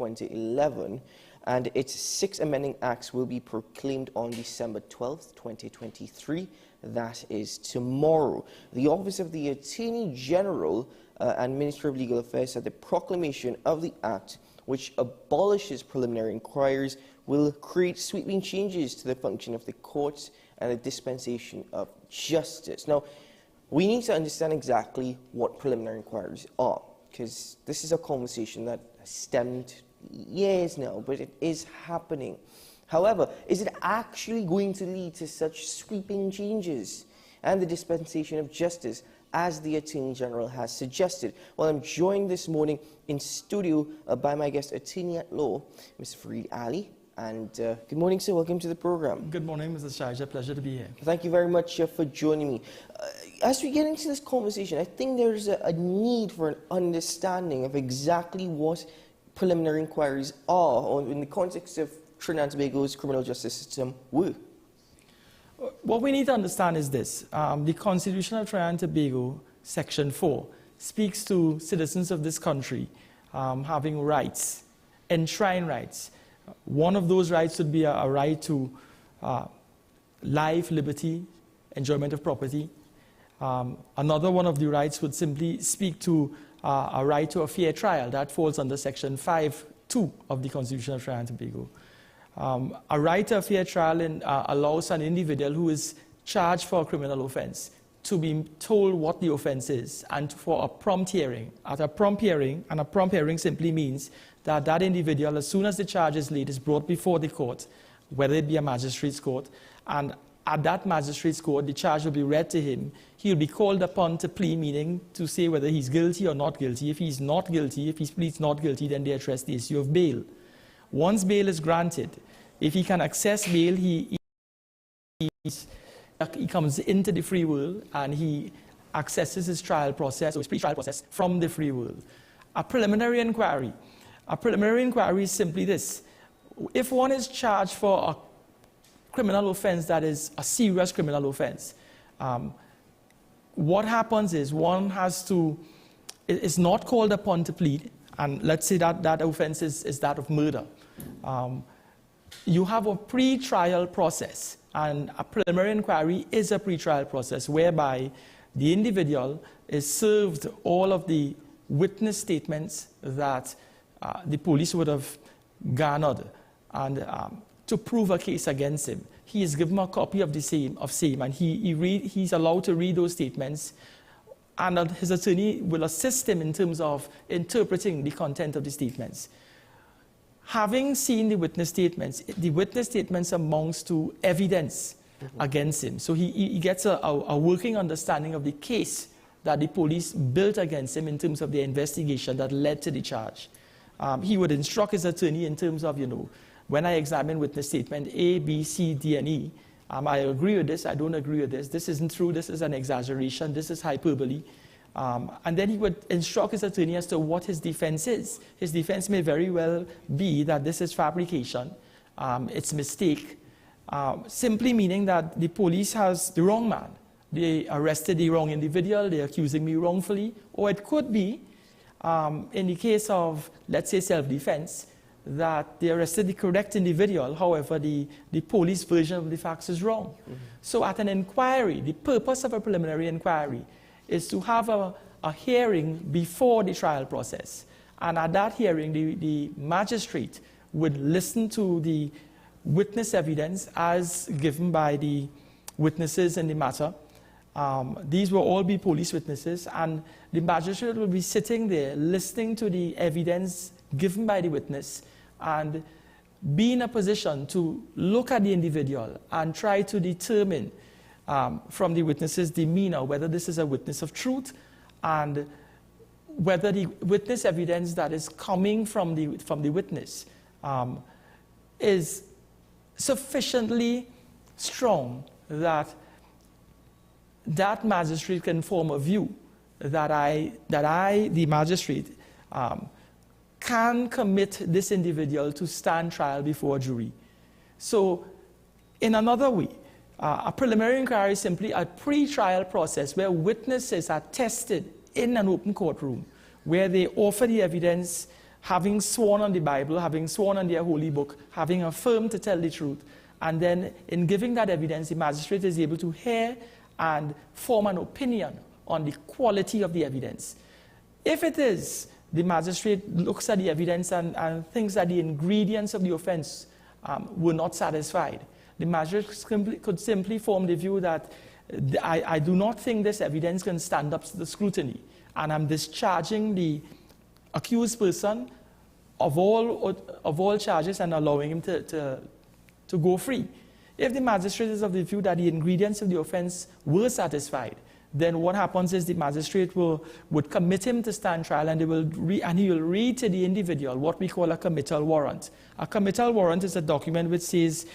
2011, and its 6 amending acts will be proclaimed on December 12th, 2023. That is tomorrow. The Office of the Attorney General and Ministry of Legal Affairs said the proclamation of the Act, which abolishes preliminary inquiries, will create sweeping changes to the function of the courts and the dispensation of justice. Now, we need to understand exactly what preliminary inquiries are, because this is a conversation that has stemmed years now, but it is happening. However, is it actually going to lead to such sweeping changes and the dispensation of justice as the Attorney General has suggested? Well, I'm joined this morning in studio by my guest attorney at law, Mr. Fareed Ali. And good morning, sir. Welcome to the program. Good morning, Mr. Shaija. Pleasure to be here. Thank you very much for joining me. As we get into this conversation, I think there's a need for an understanding of exactly what preliminary inquiries are, or in the context of Trinidad and Tobago's criminal justice system were. What we need to understand is this. The Constitution of Trinidad and Tobago, Section 4, speaks to citizens of this country having rights, enshrined rights. One of those rights would be a right to life, liberty, enjoyment of property. Another one of the rights would simply speak to a right to a fair trial. That falls under Section 5(2) of the Constitution of Trinidad and Tobago. A right to a fair trial allows an individual who is charged for a criminal offense to be told what the offense is and for a prompt hearing. At a prompt hearing, and a prompt hearing simply means that that individual, as soon as the charge is laid, is brought before the court, whether it be a magistrate's court, and at that magistrate's court, the charge will be read to him. He will be called upon to plead, meaning to say whether he's guilty or not guilty. If he's not guilty, if he pleads not guilty, then they address the issue of bail. Once bail is granted, if he can access bail, he comes into the free world and he accesses his trial process, or his pre-trial process, from the free world. A preliminary inquiry is simply this. If one is charged for a criminal offense that is a serious criminal offense, what happens is one is not called upon to plead, and let's say that that offense is that of murder. You have a pre-trial process, and a preliminary inquiry is a pre-trial process whereby the individual is served all of the witness statements that the police would have garnered and to prove a case against him. He is given a copy of the same, and he's allowed to read those statements, and his attorney will assist him in terms of interpreting the content of the statements. Having seen the witness statements amounts to evidence against him. So he gets a working understanding of the case that the police built against him in terms of the investigation that led to the charge. He would instruct his attorney in terms of, when I examine witness statement A, B, C, D, and E, I agree with this, I don't agree with this, this isn't true, this is an exaggeration, this is hyperbole. And then he would instruct his attorney as to what his defense is. His defense may very well be that this is fabrication, it's mistake, simply meaning that the police has the wrong man. They arrested the wrong individual, they're accusing me wrongfully, or it could be, in the case of, let's say, self-defense, that they arrested the correct individual, however, the police version of the facts is wrong. Mm-hmm. So at an inquiry, the purpose of a preliminary inquiry is to have a hearing before the trial process. And at that hearing, the magistrate would listen to the witness evidence as given by the witnesses in the matter. These will all be police witnesses, and the magistrate will be sitting there listening to the evidence given by the witness and be in a position to look at the individual and try to determine from the witness's demeanor whether this is a witness of truth and whether the witness evidence that is coming from the witness is sufficiently strong that magistrate can form a view that I, the magistrate, can commit this individual to stand trial before a jury. So, in another way, a preliminary inquiry is simply a pre-trial process where witnesses are tested in an open courtroom, where they offer the evidence having sworn on the Bible, having sworn on their holy book, having affirmed to tell the truth, and then in giving that evidence, the magistrate is able to hear and form an opinion on the quality of the evidence. If it is, the magistrate looks at the evidence and thinks that the ingredients of the offense were not satisfied. The magistrate could simply form the view that I do not think this evidence can stand up to the scrutiny, and I'm discharging the accused person of all charges and allowing him to go free. If the magistrate is of the view that the ingredients of the offense were satisfied, then what happens is the magistrate would commit him to stand trial, and he will read to the individual what we call a committal warrant. A committal warrant is a document which says,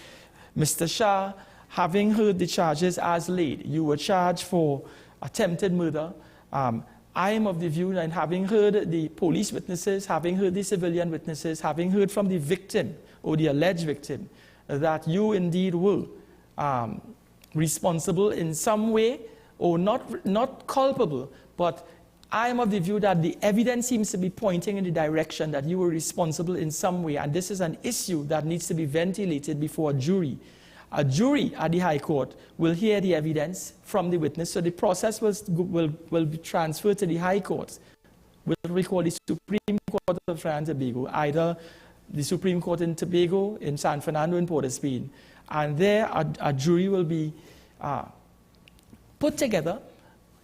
Mr. Shah, having heard the charges as laid, you were charged for attempted murder. I am of the view that having heard the police witnesses, having heard the civilian witnesses, having heard from the victim or the alleged victim, that you indeed were responsible in some way, or not culpable, but I am of the view that the evidence seems to be pointing in the direction that you were responsible in some way, and this is an issue that needs to be ventilated before a jury. A jury at the High Court will hear the evidence from the witness, so the process will be transferred to the High Court, what we call the Supreme Court of Trinidad and Tobago, either the Supreme Court in Tobago, in San Fernando, in Port of Spain, and there a jury will be put together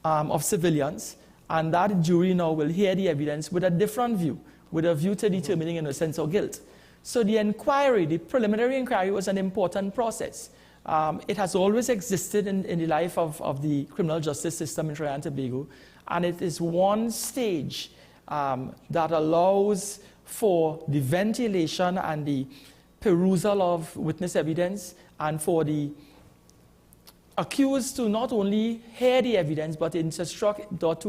of civilians, and that jury now will hear the evidence with a different view, with a view to determining innocence or guilt. So the inquiry, the preliminary inquiry, was an important process. It has always existed in the life of the criminal justice system in Trinidad and Tobago, and it is one stage that allows for the ventilation and the perusal of witness evidence, and for the accused to not only hear the evidence, but to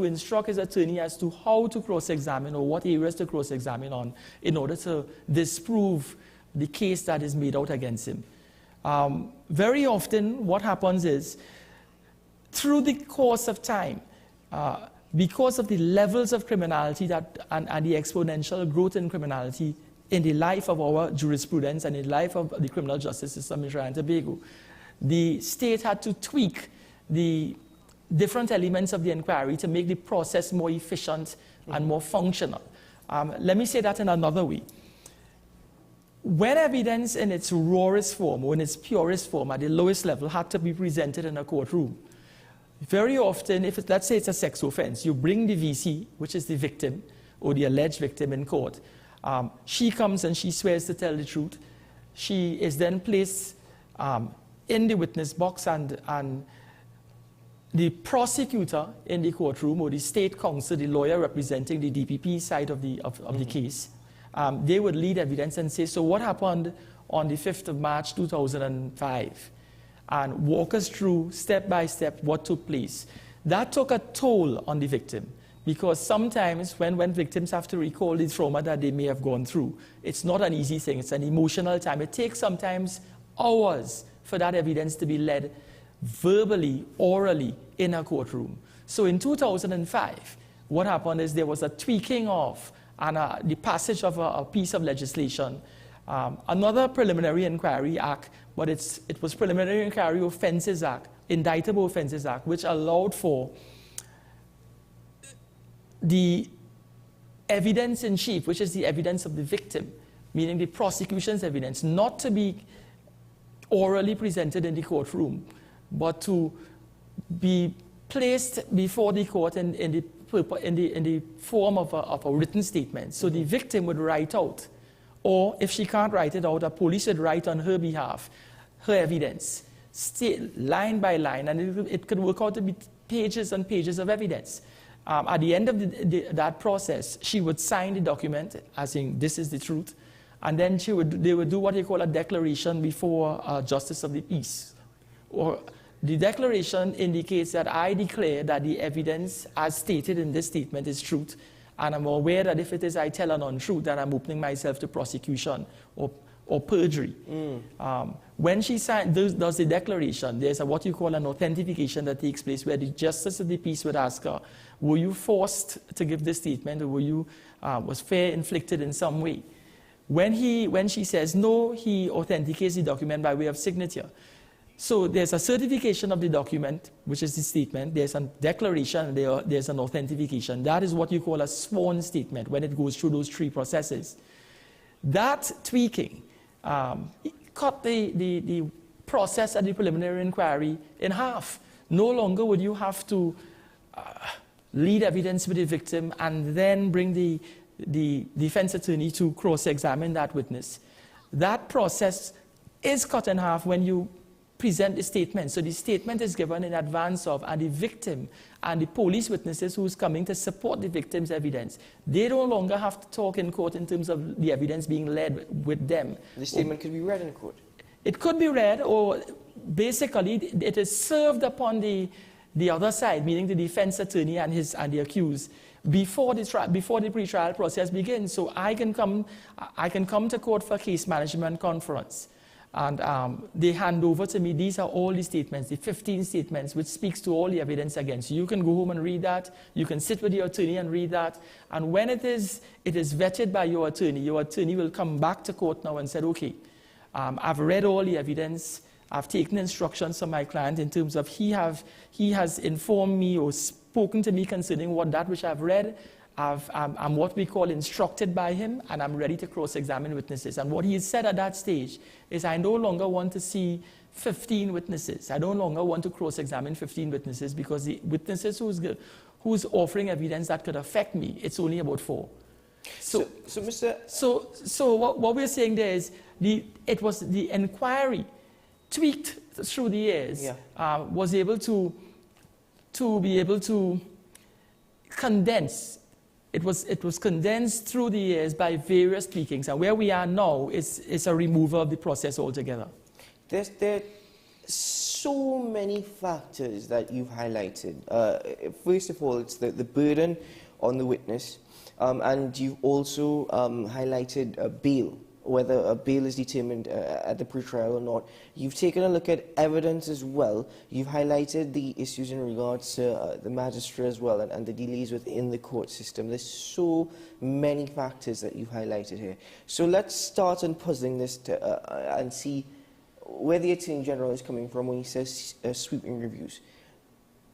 instruct his attorney as to how to cross-examine or what areas to cross-examine on in order to disprove the case that is made out against him. Very often what happens is, through the course of time, because of the levels of criminality and the exponential growth in criminality in the life of our jurisprudence and in the life of the criminal justice system in Trinidad and Tobago, the state had to tweak the different elements of the inquiry to make the process more efficient and more functional. Let me say that in another way. When evidence in its rawest form or in its purest form at the lowest level had to be presented in a courtroom, very often, let's say it's a sex offense, you bring the VC, which is the victim or the alleged victim, in court. She comes and she swears to tell the truth. She is then placed in the witness box, and the prosecutor in the courtroom, or the state counsel, the lawyer representing the DPP side of the case, they would lead evidence and say, so what happened on the 5th of March 2005? And walk us through step by step what took place. That took a toll on the victim, because sometimes when victims have to recall the trauma that they may have gone through, it's not an easy thing. It's an emotional time. It takes sometimes hours for that evidence to be led verbally, orally, in a courtroom. So in 2005, what happened is there was a tweaking of and the passage of a piece of legislation, another preliminary inquiry act, but it was Preliminary Inquiry Offences Act, Indictable Offences Act, which allowed for the evidence in chief, which is the evidence of the victim, meaning the prosecution's evidence, not to be orally presented in the courtroom, but to be placed before the court in the form of a written statement. So the victim would write out, or if she can't write it out, a police would write on her behalf her evidence, line by line, and it could work out to be pages and pages of evidence. At the end of that process, she would sign the document as saying, this is the truth, and then they would do what they call a declaration before a justice of the peace. Or the declaration indicates that I declare that the evidence as stated in this statement is truth, and I'm aware that if it is I tell an untruth, that I'm opening myself to prosecution or perjury. When she does the declaration, there's what you call an authentication that takes place where the justice of the peace would ask her, were you forced to give this statement, or were you, was fear inflicted in some way? When she says no, he authenticates the document by way of signature. So there's a certification of the document, which is the statement. There's a declaration, and there's an authentication. That is what you call a sworn statement when it goes through those three processes. That tweaking cut the process at the preliminary inquiry in half. No longer would you have to lead evidence with the victim and then bring the defense attorney to cross-examine that witness. That process is cut in half when you present the statement. So the statement is given in advance of, and the victim and the police witnesses who's coming to support the victim's evidence, they no longer have to talk in court in terms of the evidence being led with them. The statement could be read in court? It could be read, or basically it is served upon the other side, meaning the defense attorney and the accused, before the pretrial process begins. So I can come to court for a case management conference, and they hand over to me, these are all the statements, the 15 statements, which speaks to all the evidence against you. You can go home and read that. You can sit with your attorney and read that. And when it is vetted by your attorney will come back to court now and say, okay, I've read all the evidence. I've taken instructions from my client in terms of he has informed me or spoken to me concerning that which I've read. I'm what we call instructed by him, and I'm ready to cross-examine witnesses. And what he said at that stage is, I no longer want to see 15 witnesses. I no longer want to cross-examine 15 witnesses, because the witnesses who's offering evidence that could affect me, it's only about 4. So what we're saying there is, it was the inquiry tweaked through the years, was able to be able to condense. It was condensed through the years by various tweakings, and where we are now is a removal of the process altogether. There are so many factors that you've highlighted. First of all, it's the burden on the witness, and you've also highlighted bail, whether a bail is determined at the pretrial or not. You've taken a look at evidence as well. You've highlighted the issues in regards to the magistrate as well, and the delays within the court system. There's so many factors that you've highlighted here. So let's start unpuzzling this and see where the Attorney General is coming from when he says sweeping reviews.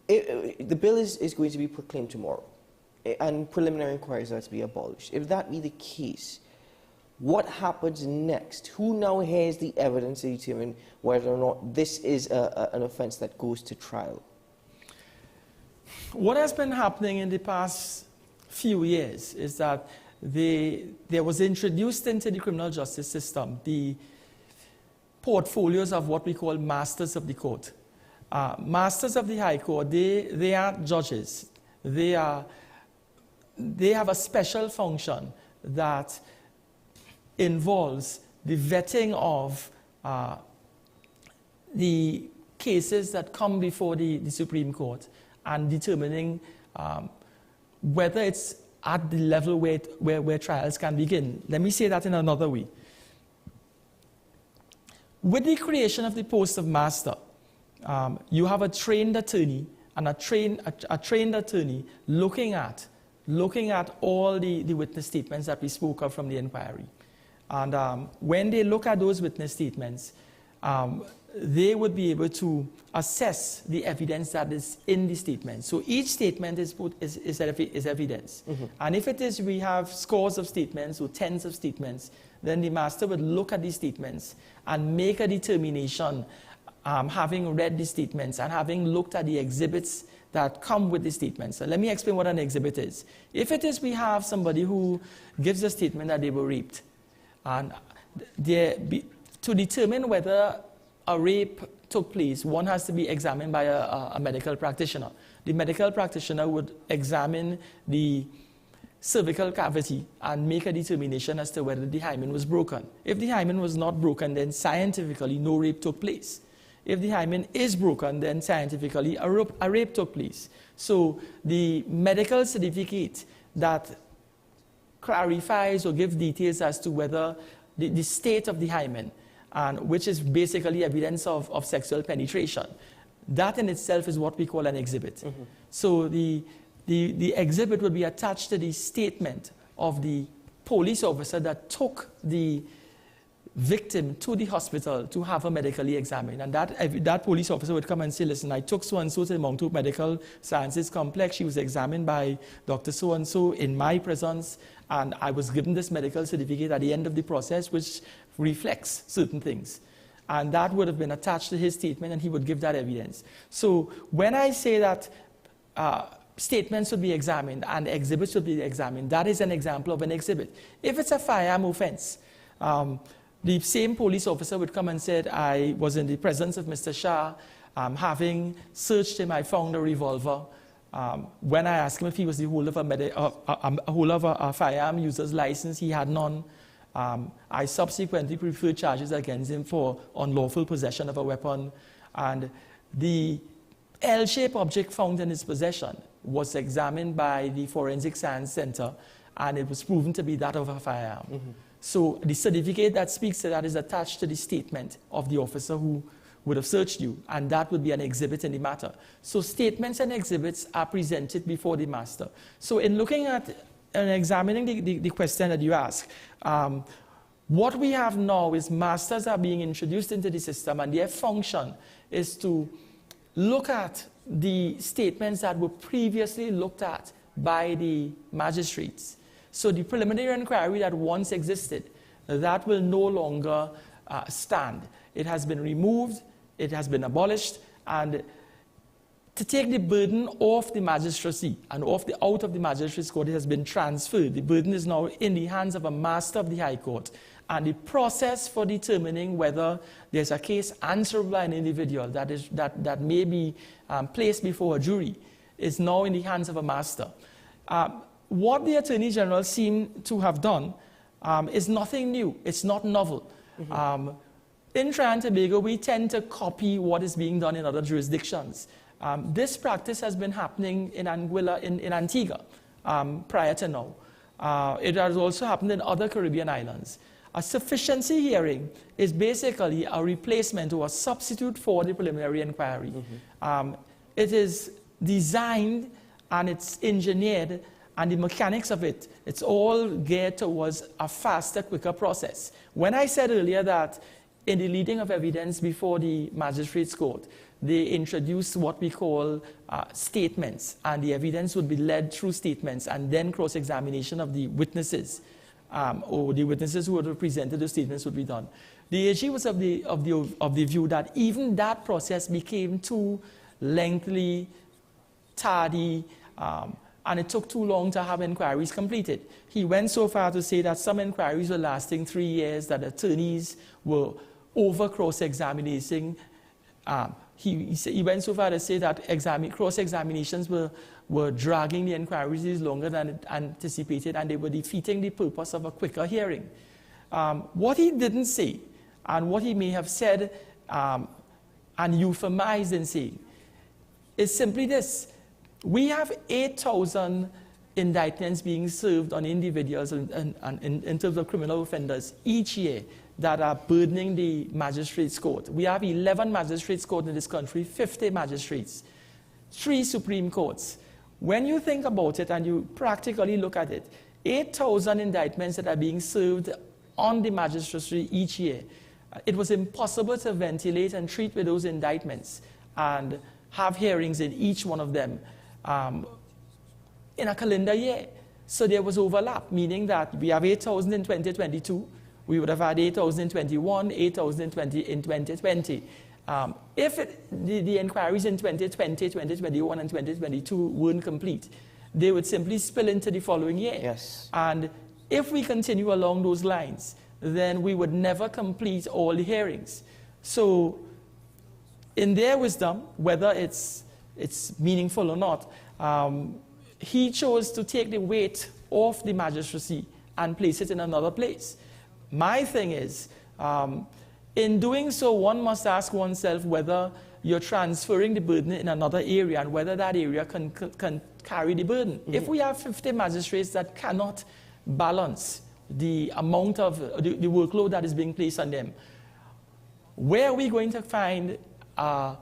The bill is going to be proclaimed tomorrow, and preliminary inquiries are to be abolished. If that be the case, what happens next? Who now has the evidence to determine whether or not this is an offence that goes to trial? What has been happening in the past few years is that there was introduced into the criminal justice system the portfolios of what we call masters of the court. Masters of the High Court, they are judges. They have a special function that involves the vetting of the cases that come before the Supreme Court and determining whether it's at the level where trials can begin. Let me say that in another way. With the creation of the post of master, you have a trained attorney and a trained attorney looking at all the witness statements that we spoke of from the inquiry. And when they look at those witness statements, they would be able to assess the evidence that is in the statement. So each statement is evidence. Mm-hmm. And if it is, we have scores of statements or tens of statements, then the master would look at these statements and make a determination, having read the statements and having looked at the exhibits that come with the statements. So let me explain what an exhibit is. If it is, we have somebody who gives a statement that they were raped, and to determine whether a rape took place, one has to be examined by a medical practitioner. The medical practitioner would examine the cervical cavity and make a determination as to whether the hymen was broken. If the hymen was not broken, then scientifically no rape took place. If the hymen is broken, then scientifically a rape took place. So the medical certificate that clarifies or gives details as to whether the state of the hymen, and which is basically evidence of sexual penetration. That in itself is what we call an exhibit. Mm-hmm. So the exhibit will be attached to the statement of the police officer that took the victim to the hospital to have her medically examined. And that police officer would come and say, listen, I took so-and-so to the Mount Hope Medical Sciences Complex. She was examined by Dr. So-and-so in my presence, and I was given this medical certificate at the end of the process, which reflects certain things. And that would have been attached to his statement, and he would give that evidence. So when I say that statements should be examined and exhibits should be examined, that is an example of an exhibit. If it's a firearm offense, the same police officer would come and said, I was in the presence of Mr. Shah, having searched him, I found a revolver. When I asked him if he was the holder of a firearm user's license, he had none. I subsequently preferred charges against him for unlawful possession of a weapon. And the L-shaped object found in his possession was examined by the Forensic Science Center, and it was proven to be that of a firearm. Mm-hmm. So the certificate that speaks to that is attached to the statement of the officer who would have searched you, and that would be an exhibit in the matter. So statements and exhibits are presented before the master. So in looking at and examining the question that you ask, what we have now is masters are being introduced into the system, and their function is to look at the statements that were previously looked at by the magistrates. So the preliminary inquiry that once existed, that will no longer stand. It has been removed, it has been abolished, and to take the burden off the magistracy and out of the magistrate's court, it has been transferred. The burden is now in the hands of a master of the High Court. And the process for determining whether there's a case answerable by an individual that may be placed before a jury is now in the hands of a master. What the Attorney General seemed to have done is nothing new. It's not novel. Mm-hmm. In Trinidad and Tobago, we tend to copy what is being done in other jurisdictions. This practice has been happening in Antigua prior to now. It has also happened in other Caribbean islands. A sufficiency hearing is basically a replacement or a substitute for the preliminary inquiry. Mm-hmm. It is designed and it's engineered, and the mechanics of it, it's all geared towards a faster, quicker process. When I said earlier that in the leading of evidence before the magistrate's court, they introduced what we call statements, and the evidence would be led through statements and then cross-examination of the witnesses, or the witnesses who would have presented the statements would be done. The AG was of the view that even that process became too lengthy, tardy, and it took too long to have inquiries completed. He went so far to say that some inquiries were lasting 3 years, that attorneys were over cross-examinating. He went so far to say that cross-examinations were dragging the inquiries longer than anticipated, and they were defeating the purpose of a quicker hearing. What he didn't say, and what he may have said and euphemized in saying, is simply this. We have 8,000 indictments being served on individuals in terms of criminal offenders each year that are burdening the magistrates' court. We have 11 magistrates' courts in this country, 50 magistrates, 3 Supreme Courts. When you think about it and you practically look at it, 8,000 indictments that are being served on the magistracy each year, it was impossible to ventilate and treat with those indictments and have hearings in each one of them in a calendar year. So there was overlap, meaning that we have 8,000 in 2022, we would have had 8,000 in 21, 8,000 in 2020. If the inquiries in 2020, 2021, and 2022 weren't complete, they would simply spill into the following year. Yes. And if we continue along those lines, then we would never complete all the hearings. So in their wisdom, whether it's meaningful or not, he chose to take the weight off the magistracy and place it in another place. My thing is, in doing so, one must ask oneself whether you're transferring the burden in another area and whether that area can carry the burden. Mm-hmm. If we have 50 magistrates that cannot balance the amount of the workload that is being placed on them. Where are we going to find a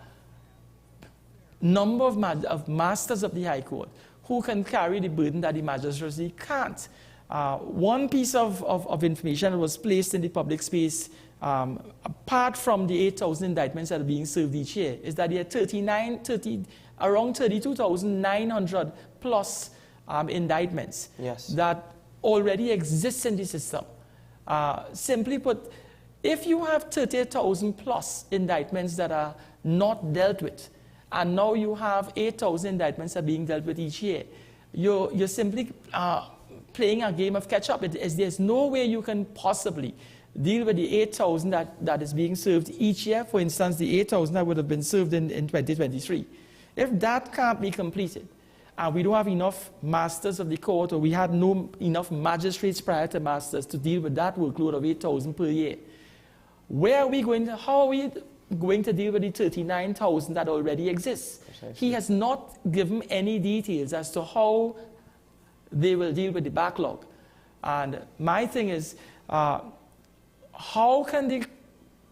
number of masters of the High Court who can carry the burden that the magistracy can't? One piece of information that was placed in the public space, apart from the 8,000 indictments that are being served each year, is that there are around 32,900 plus indictments that already exist in the system. Simply put, if you have 30,000 plus indictments that are not dealt with, and now you have 8,000 indictments that are being dealt with each year, you're simply playing a game of catch-up. There's no way you can possibly deal with the 8,000 that is being served each year. For instance, the 8,000 that would have been served in 2023. If that can't be completed, and we don't have enough masters of the court, or we had enough magistrates prior to masters to deal with that workload of 8,000 per year, how are we going to deal with the 39,000 that already exists? He has not given any details as to how they will deal with the backlog. And my thing is, how can the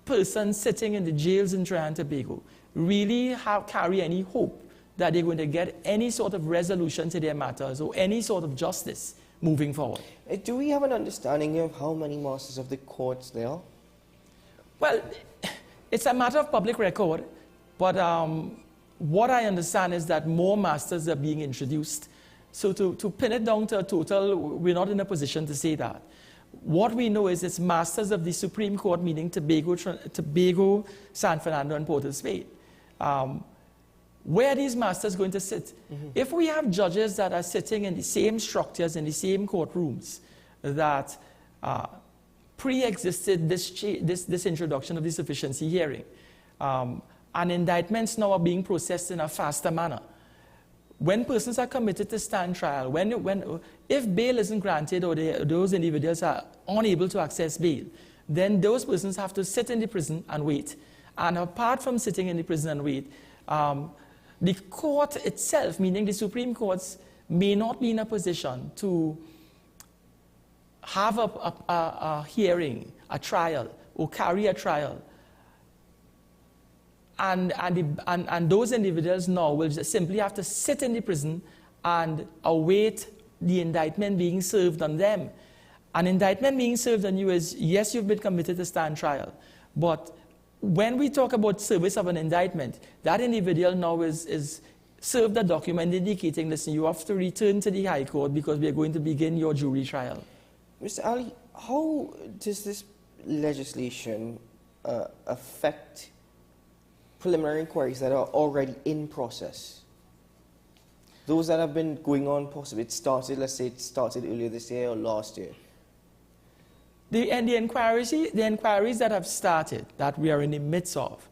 person sitting in the jails in Trinidad and Tobago really carry any hope that they're going to get any sort of resolution to their matters or any sort of justice moving forward? Do we have an understanding of how many masters of the courts there are? Well, it's a matter of public record, but what I understand is that more masters are being introduced. So to pin it down to a total, we're not in a position to say that. What we know is it's masters of the Supreme Court, meaning Tobago, San Fernando, and Port of Spain. Where are these masters going to sit? If we have judges that are sitting in the same structures, in the same courtrooms that pre-existed this introduction of the sufficiency hearing, and indictments now are being processed in a faster manner, when persons are committed to stand trial, if bail isn't granted or those individuals are unable to access bail, then those persons have to sit in the prison and wait. And apart from sitting in the prison and wait, the court itself, meaning the Supreme Courts, may not be in a position to have a hearing, a trial, or carry a trial. And those individuals now will just simply have to sit in the prison and await the indictment being served on them. An indictment being served on you is, yes, you've been committed to stand trial, but when we talk about service of an indictment, that individual now is served a document indicating, listen, you have to return to the High Court because we are going to begin your jury trial. Mr. Ali, how does this legislation affect preliminary inquiries that are already in process? Those that have been going on, possibly let's say it started earlier this year or last year. The inquiries that have started, that we are in the midst of,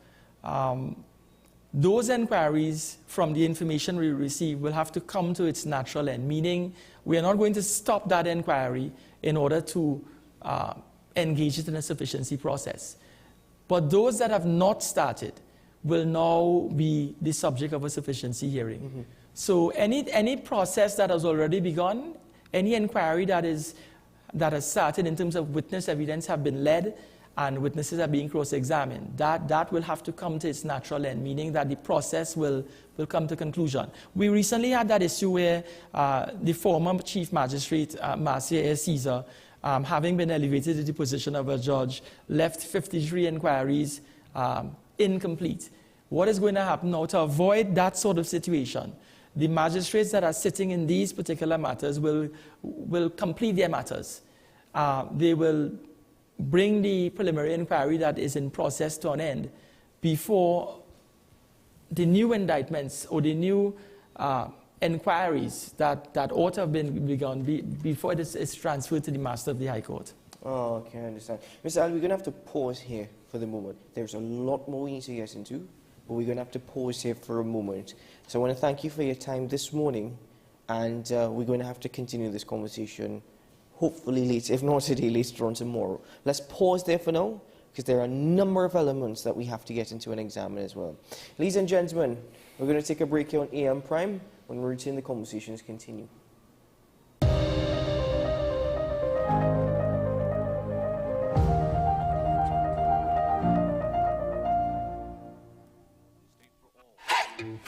those inquiries, from the information we receive, will have to come to its natural end, meaning we are not going to stop that inquiry in order to engage it in a sufficiency process. But those that have not started will now be the subject of a sufficiency hearing. So any process that has already begun, any inquiry that has started in terms of witness evidence have been led and witnesses are being cross-examined, that will have to come to its natural end, meaning that the process will come to conclusion. We recently had that issue where the former Chief Magistrate, Marcia Caesar, having been elevated to the position of a judge, left 53 inquiries incomplete. What is going to happen now to avoid that sort of situation? The magistrates that are sitting in these particular matters will complete their matters. They will bring the preliminary inquiry that is in process to an end before the new indictments or the new inquiries that ought to have been begun before it is transferred to the Master of the High Court. Oh, okay, I understand. Mr. Ali, we're going to have to pause here for the moment. There's a lot more we need to get into, but we're going to have to pause here for a moment. So I want to thank you for your time this morning, and we're going to have to continue this conversation hopefully later, if not today, later on tomorrow. Let's pause there for now, because there are a number of elements that we have to get into and examine as well. Ladies and gentlemen, we're going to take a break here on AM Prime. When we return, the conversations continue.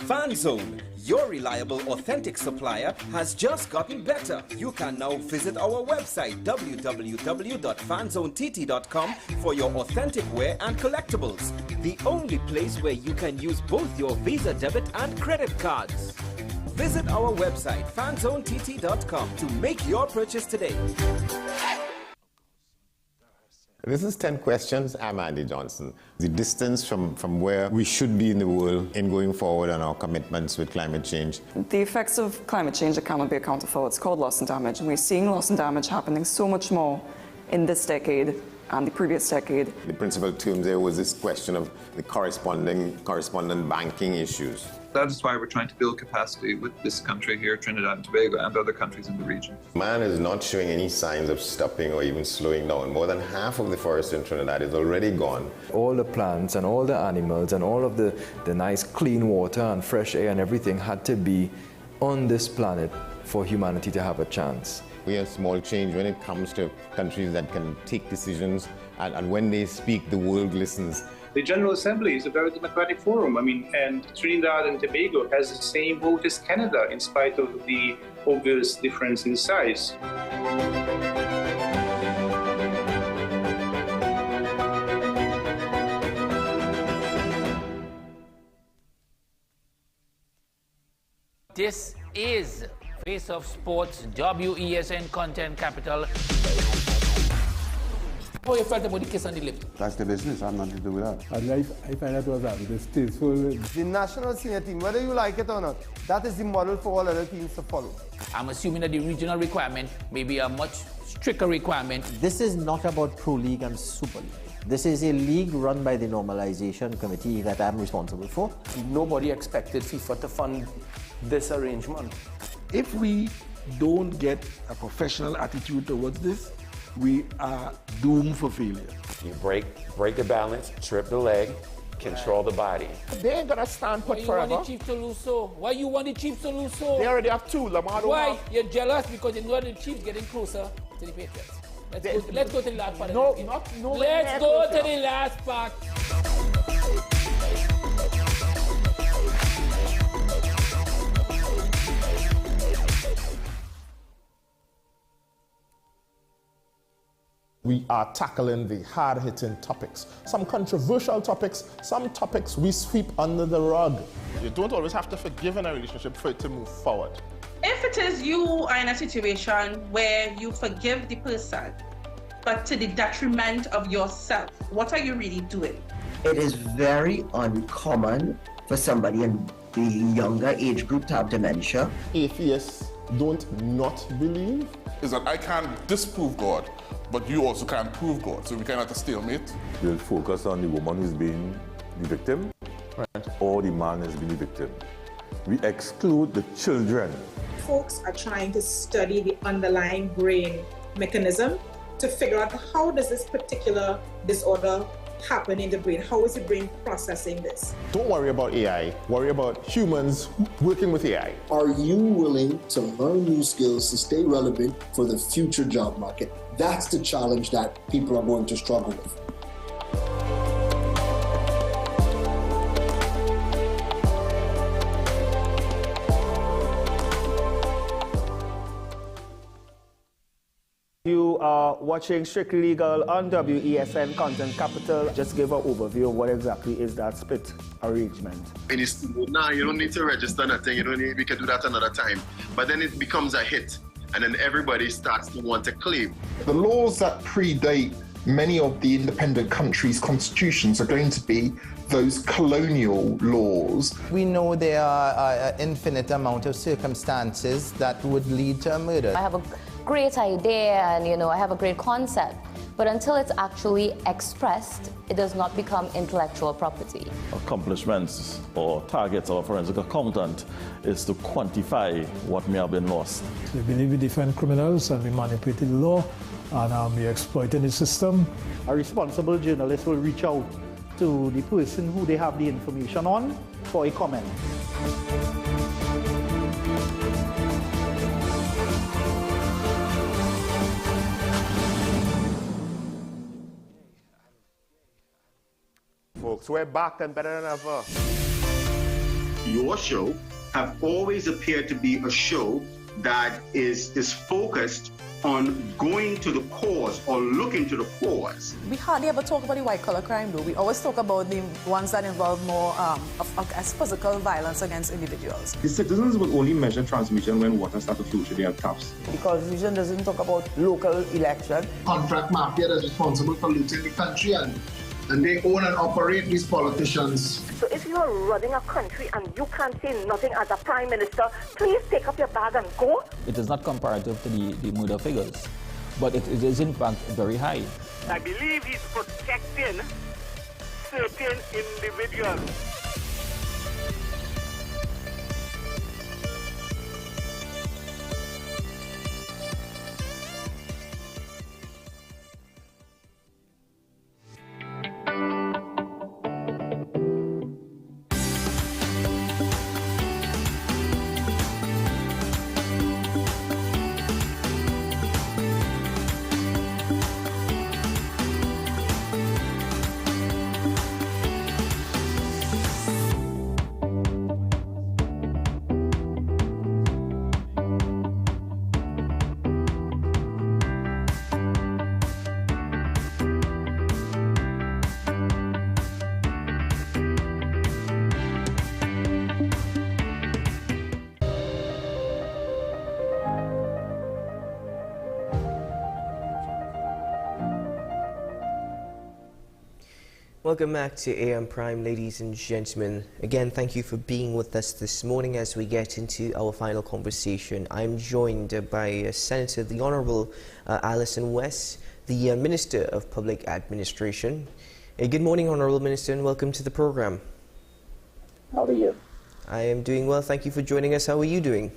FanZone, your reliable, authentic supplier, has just gotten better. You can now visit our website www.fanzonett.com for your authentic wear and collectibles. The only place where you can use both your Visa debit and credit cards. Visit our website fanzonett.com to make your purchase today. This is 10 questions. I'm Andy Johnson. The distance from where we should be in the world in going forward on our commitments with climate change. The effects of climate change that cannot be accounted for, it's called loss and damage. And we're seeing loss and damage happening so much more in this decade and the previous decade. The principal term there was this question of the correspondent banking issues. That is why we're trying to build capacity with this country here, Trinidad and Tobago, and other countries in the region. Man is not showing any signs of stopping or even slowing down. More than half of the forest in Trinidad is already gone. All the plants and all the animals and all of the nice clean water and fresh air and everything had to be on this planet for humanity to have a chance. We have small change when it comes to countries that can take decisions, and when they speak, the world listens. The General Assembly is a very democratic forum. And Trinidad and Tobago has the same vote as Canada, in spite of the obvious difference in size. This is Face of Sports, WESN Content Capital. How you felt about the kiss on the lip? That's the business. I'm not to do with that. I find that was distasteful. The national senior team, whether you like it or not, that is the model for all other teams to follow. I'm assuming that the regional requirement may be a much stricter requirement. This is not about Pro League and Super League. This is a league run by the Normalization Committee that I'm responsible for. Nobody expected FIFA to fund this arrangement. If we don't get a professional attitude towards this, we are doomed for failure. You break the balance, trip the leg, control the body. They ain't gonna stand put forever. Why you want the Chiefs to lose so? Why you want the Chiefs to lose so? They already have two. Lamar don't Why? have. You're jealous because you know the Chiefs getting closer to the Patriots. Let's go to the last part. No, let's go to the last part. We are tackling the hard-hitting topics, some controversial topics, some topics we sweep under the rug. You don't always have to forgive in a relationship for it to move forward. If it is you are in a situation where you forgive the person, but to the detriment of yourself, what are you really doing? It is very uncommon for somebody in the younger age group to have dementia. Atheists don't not believe. Is that I can't disprove God, but you also can't prove God, so we cannot have a stalemate. We'll focus on the woman who's being the victim, or the man who's being the victim. We exclude the children. Folks are trying to study the underlying brain mechanism to figure out how does this particular disorder happen in the brain? How is the brain processing this? Don't worry about AI, worry about humans working with AI. Are you willing to learn new skills to stay relevant for the future job market? That's the challenge that people are going to struggle with. You are watching Strictly Legal on WESN Content Capital. Just give an overview of what exactly is that split arrangement. Nah, you don't need to register nothing. You don't need, we can do that another time. But then it becomes a hit, and then everybody starts to want to claim. The laws that predate many of the independent countries' constitutions are going to be those colonial laws. We know there are an infinite amount of circumstances that would lead to a murder. I have a great idea and I have a great concept, but until it's actually expressed, it does not become intellectual property. Accomplishments or targets of a forensic accountant is to quantify what may have been lost. We believe in different criminals and we manipulated the law and we exploited the system. A responsible journalist will reach out to the person who they have the information on for a comment. Folks, we're back and better than ever. your show have always appeared to be a show that is focused on going to the cause or looking to the cause. We hardly ever talk about the white-collar crime, though. We always talk about the ones that involve more as physical violence against individuals. The citizens will only measure transmission when water starts to flow through their taps. The Constitution doesn't talk about local election. Contract mafia that's responsible for looting the country, and they own and operate these politicians. So if you are running a country and you can't say nothing as a prime minister, please take up your bag and go. It is not comparative to the murder figures, but it is in fact very high. I believe he's protecting certain individuals. Welcome back to AM Prime, ladies and gentlemen. Again, thank you for being with us this morning as we get into our final conversation. I'm joined by Senator the Honourable Alison West, the Minister of Public Administration. Good morning, Honourable Minister, and welcome to the programme. How are you? I am doing well, thank you for joining us. How are you doing?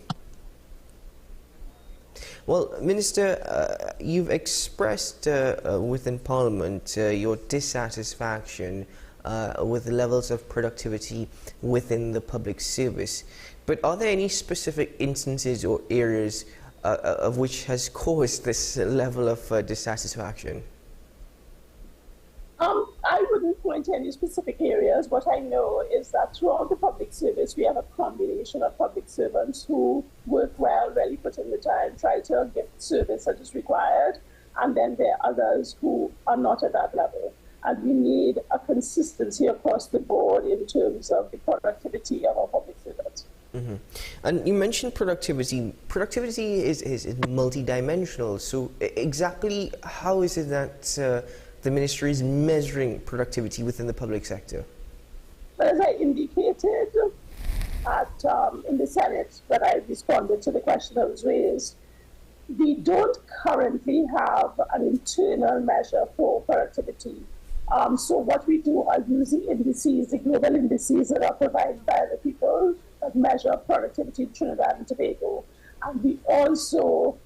Well, Minister, you've expressed within Parliament your dissatisfaction with the levels of productivity within the public service. But are there any specific instances or areas of which has caused this level of dissatisfaction? I wouldn't point to any specific areas. What I know is that throughout the public service, we have a combination of public servants who work well, really put in the time, try to give service that is required, and then there are others who are not at that level. And we need a consistency across the board in terms of the productivity of our public servants. Mm-hmm. And you mentioned productivity. Productivity is multidimensional. So exactly how is it that the ministry is measuring productivity within the public sector? As I indicated in the Senate, when I responded to the question that was raised, we don't currently have an internal measure for productivity. So what we do are using indices, the global indices that are provided by the people that measure productivity in Trinidad and Tobago. And we also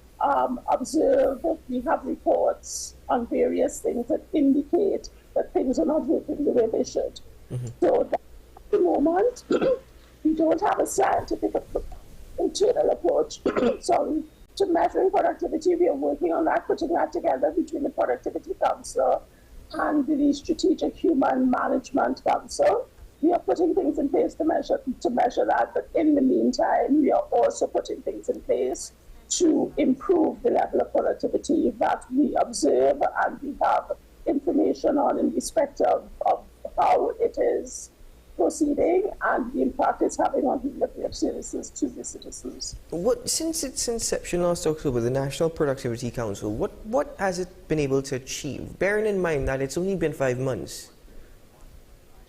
observe, we have reports on various things that indicate that things are not working the way they should. Mm-hmm. So at the moment, we don't have a scientific internal approach to measuring productivity. We are working on that, putting that together between the Productivity Council and the Strategic Human Management Council. We are putting things in place to measure that, but in the meantime, we are also putting things in place to improve the level of productivity that we observe and we have information on in respect of how it is proceeding and the impact it's having on delivery of services to the citizens. Since its inception last October, the National Productivity Council, what has it been able to achieve, bearing in mind that it's only been 5 months?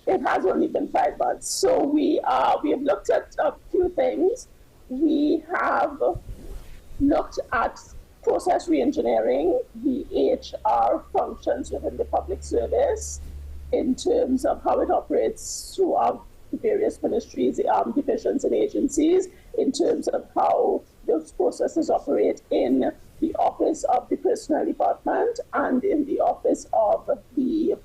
It has only been 5 months. So we have looked at a few things. We have looked at process reengineering, the HR functions within the public service in terms of how it operates throughout the various ministries, divisions and agencies, in terms of how those processes operate in the office of the Personnel Department and in the office of the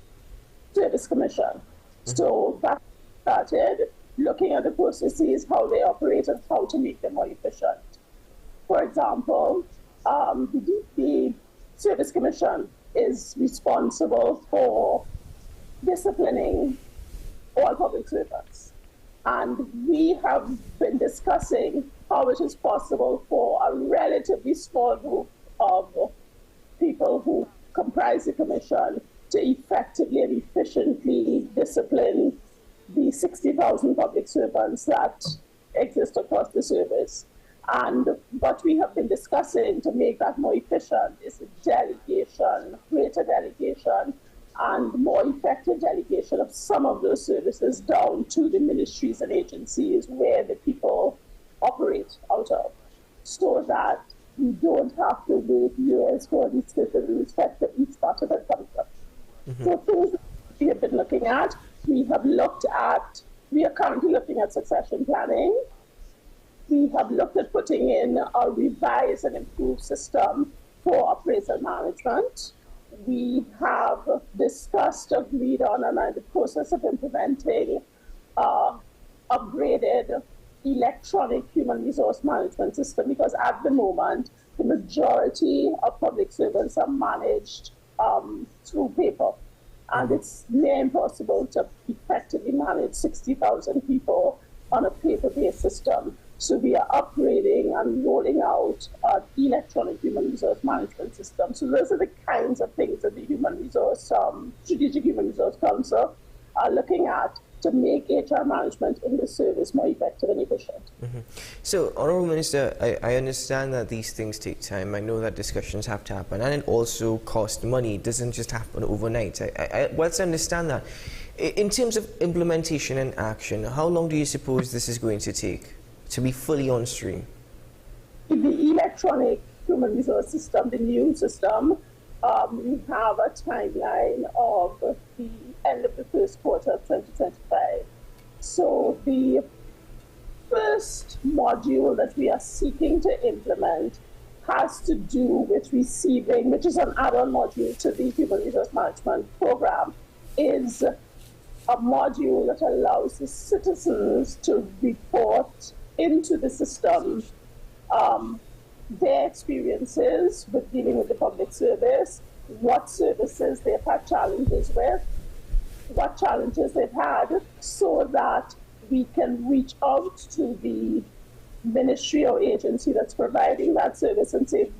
Service Commission. Mm-hmm. So that started looking at the processes, how they operate and how to make them more efficient. For example, the Service Commission is responsible for disciplining all public servants. And we have been discussing how it is possible for a relatively small group of people who comprise the Commission to effectively and efficiently discipline the 60,000 public servants that exist across the service. And what we have been discussing to make that more efficient is delegation, greater delegation, and more effective delegation of some of those services down to the ministries and agencies where the people operate out of, so that we don't have to wait years for these citizens to each part of it comes up. So things we have been looking at, we are currently looking at succession planning. We have looked at putting in a revised and improved system for appraisal management. We have discussed, agreed on, and are in the process of implementing upgraded electronic human resource management system, because at the moment, the majority of public servants are managed through paper. And it's near impossible to effectively manage 60,000 people on a paper-based system. So we are upgrading and rolling out an electronic human resource management system. So those are the kinds of things that the Strategic Human Resource Council are looking at to make HR management in the service more effective and efficient. So, Honourable Minister, I understand that these things take time. I know that discussions have to happen, and it also costs money. It doesn't just happen overnight. Whilst I understand that, in terms of implementation and action, how long do you suppose this is going to take to be fully on stream? The electronic human resource system, the new system, we have a timeline of the end of the first quarter of 2025. So the first module that we are seeking to implement has to do with receiving, which is an add-on module to the Human Resource Management Program, is a module that allows the citizens to report into the system their experiences with dealing with the public service, what services they've had challenges with, what challenges they've had, so that we can reach out to the ministry or agency that's providing that service and say,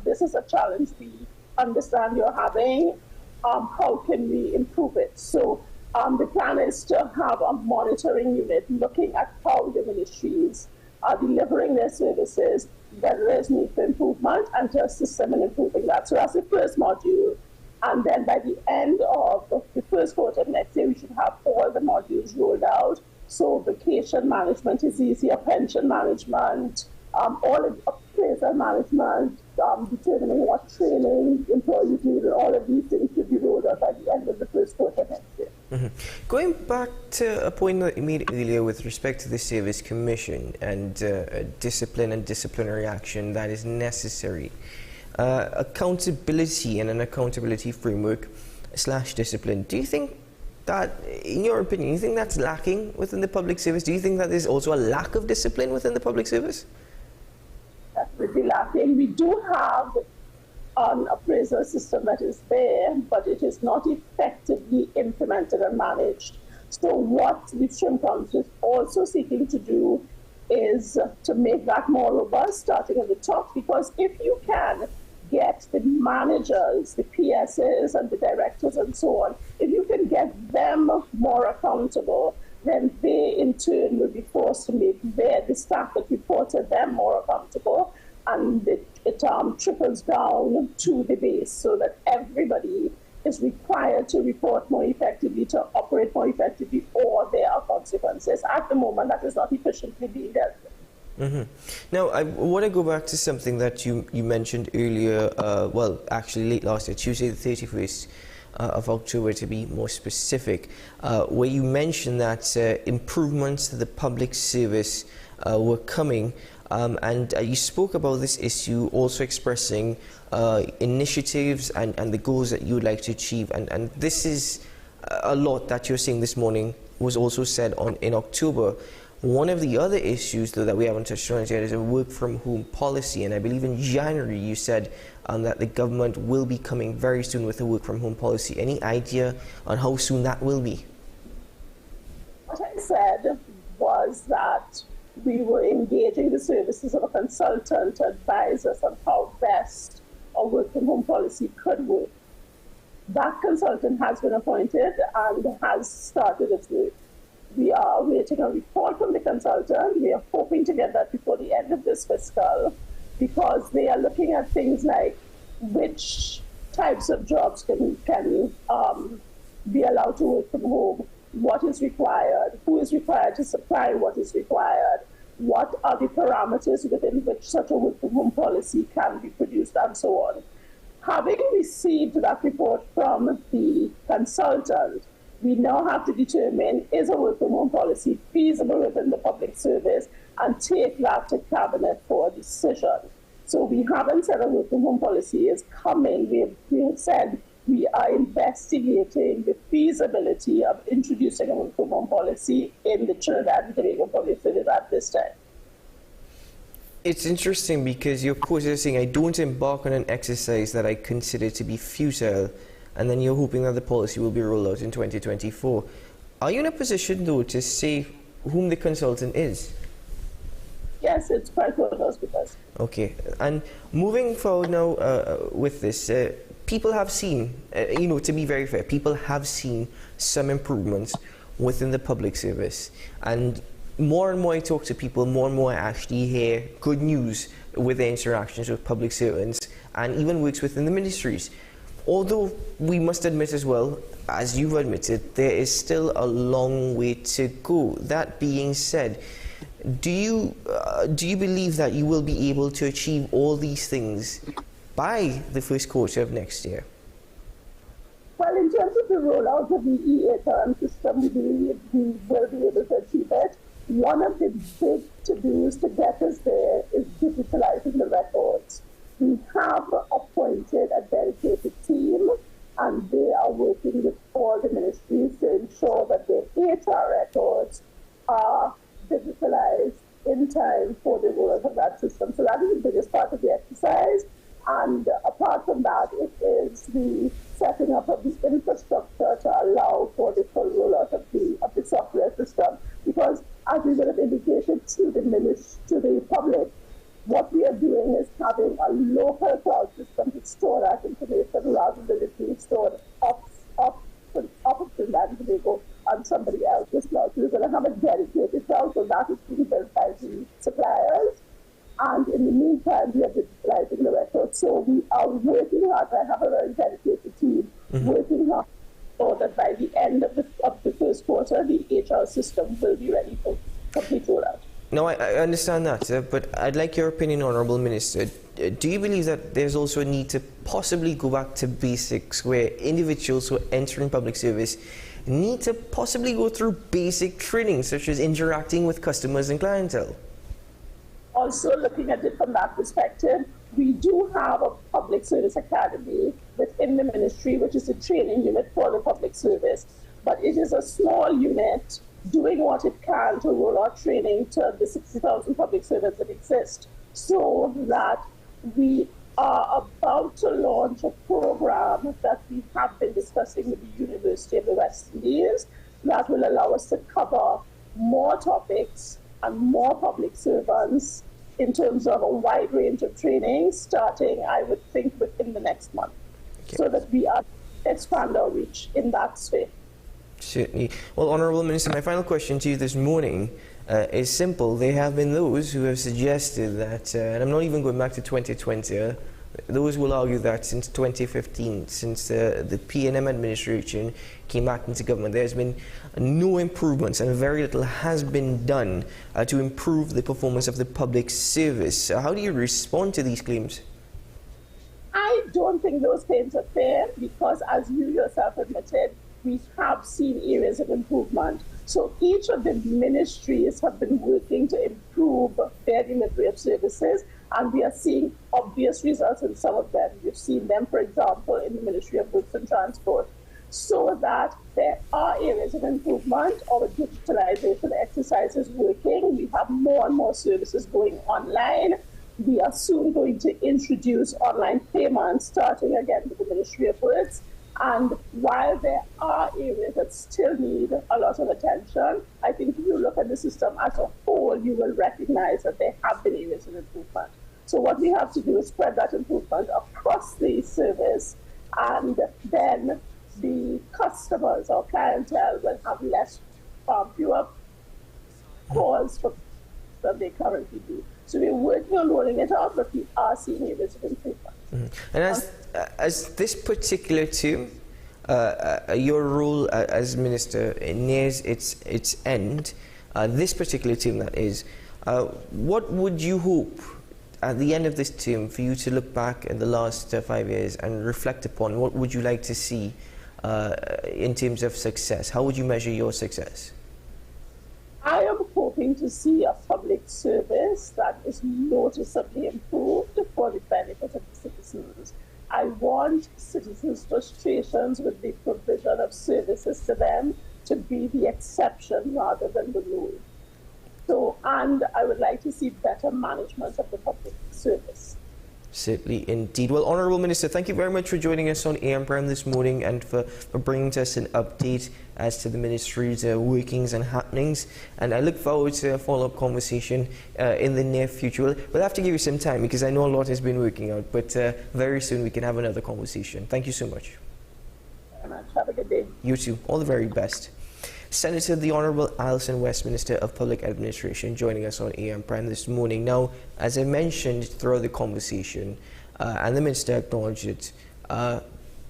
this is a challenge we understand you're having, how can we improve it? So the plan is to have a monitoring unit looking at how the ministries are delivering their services, whether there's need for improvement, and to assist them in improving that. So that's the first module. And then by the end of the first quarter of next year, we should have all the modules rolled out. So vacation management is easier, pension management, all of appraisal management, determining what training employees need, and all of these things should be rolled out by the end of the first quarter next year. Going back to a point that you made earlier with respect to the Service Commission and discipline and disciplinary action that is necessary, accountability and an accountability framework / discipline, do you think that, in your opinion, you think that's lacking within the public service? Do you think that there's also a lack of discipline within the public service? That would be lacking. We do have an appraisal system that is there, but it is not effectively implemented and managed. So what the Shrimp Council is also seeking to do is to make that more robust, starting at the top, because if you can get the managers, the PSs and the directors and so on, if you can get them more accountable, then they in turn will be forced to make the staff that report to them more accountable, and it trickles down to the base so that everybody is required to report more effectively, to operate more effectively, or there are consequences. At the moment, that is not efficiently being dealt with. Now, I want to go back to something that you mentioned earlier, well, actually late last year, Tuesday the 31st of October to be more specific, where you mentioned that improvements to the public service were coming, and you spoke about this issue, also expressing initiatives and the goals that you would like to achieve, and this is a lot that you're saying this morning was also said in October. One of the other issues, though, that we haven't touched on yet is a work-from-home policy, and I believe in January you said that the government will be coming very soon with a work-from-home policy. Any idea on how soon that will be? What I said was that we were engaging the services of a consultant to advise us on how best a work from home policy could work. That consultant has been appointed and has started its work. We are waiting a report from the consultant. We are hoping to get that before the end of this fiscal, because they are looking at things like which types of jobs can be allowed to work from home, what is required, who is required to supply what is required, what are the parameters within which such a work from home policy can be produced, and so on. Having received that report from the consultant, we now have to determine, is a work from home policy feasible within the public service, and take that to Cabinet for a decision. So we haven't said a work from home policy is coming. We have said we are investigating the feasibility of introducing a work from home policy in the Trinidad and Tobago public service at this time. It's interesting because you're quoted as saying, I don't embark on an exercise that I consider to be futile, and then you're hoping that the policy will be rolled out in 2024. Are you in a position, though, to say whom the consultant is? Yes, it's quite close because. Okay, and moving forward now with this, people have seen, to be very fair, people have seen some improvements within the public service, and more I talk to people, more and more I actually hear good news with their interactions with public servants and even works within the ministries. Although we must admit as well, as you've admitted, there is still a long way to go. That being said, do you believe that you will be able to achieve all these things by the first quarter of next year? Well, in terms of the rollout of the e-ATM system, we believe we will be able to achieve it. One of the big to-dos to get us there is digitalizing the records. We have appointed a dedicated team, and they are working with all the ministries to ensure that the HR records are digitalized in time for the rollout of that system. So that is the biggest part of the exercise. And apart from that, it is the setting up of the infrastructure to allow for the full rollout of the software system. Because as we will have indicated to the public, what we are doing is having a local cloud system to store that information rather than it being stored up of Trinidad and Tobago on somebody else's cloud. So we're going to have a dedicated cloud, so that is being built by the suppliers. And in the meantime, we are digitalizing the records. So we are working hard. I have a very dedicated team working hard so that by the end of the first quarter, the HR system will be ready for complete rollout. No, I understand that, but I'd like your opinion, Honourable Minister. Do you believe that there's also a need to possibly go back to basics where individuals who are entering public service need to possibly go through basic training, such as interacting with customers and clientele? Also, looking at it from that perspective, we do have a public service academy within the ministry, which is a training unit for the public service. But it is a small unit doing what it can to roll out training to the 60,000 public servants that exist, so that we are about to launch a program that we have been discussing with the University of the West Indies that will allow us to cover more topics and more public servants in terms of a wide range of training, starting, I would think, within the next month, so that we are expand our reach in that space. Certainly. Well, Honourable Minister, my final question to you this morning is simple. There have been those who have suggested that, and I'm not even going back to 2020, those will argue that since 2015, since the PNM administration came back into government, there's been no improvements and very little has been done to improve the performance of the public service. How do you respond to these claims? I don't think those claims are fair because, as you yourself admitted, we have seen areas of improvement. So each of the ministries have been working to improve their delivery of services, and we are seeing obvious results in some of them. You've seen them, for example, in the Ministry of Works and Transport. So that there are areas of improvement. Our digitalization exercise is working. We have more and more services going online. We are soon going to introduce online payments, starting again with the Ministry of Works. And while there are areas that still need a lot of attention, I think if you look at the system as a whole, you will recognize that there have been areas of improvement. So what we have to do is spread that improvement across the service, and then the customers or clientele will have fewer calls than they currently do. So we're working on rolling it out, but we are seeing areas of improvement. And as this particular term, your role as minister nears its end, this particular term that is, what would you hope at the end of this term for you to look back at the last 5 years and reflect upon? What would you like to see in terms of success? How would you measure your success? I am hoping to see a public service that is noticeably improved for the benefit of the citizens. I want citizens' frustrations with the provision of services to them to be the exception rather than the rule. So, and I would like to see better management of the public service. Certainly, indeed. Well, Honourable Minister, thank you very much for joining us on AM Prime this morning and for bringing to us an update as to the Ministry's workings and happenings. And I look forward to a follow-up conversation in the near future. We'll have to give you some time because I know a lot has been working out, but very soon we can have another conversation. Thank you so much. Have a good day. You too. All the very best. Senator the Honourable Alison West, Minister of Public Administration, joining us on AM Prime this morning. Now, as I mentioned throughout the conversation, and the Minister acknowledged it, a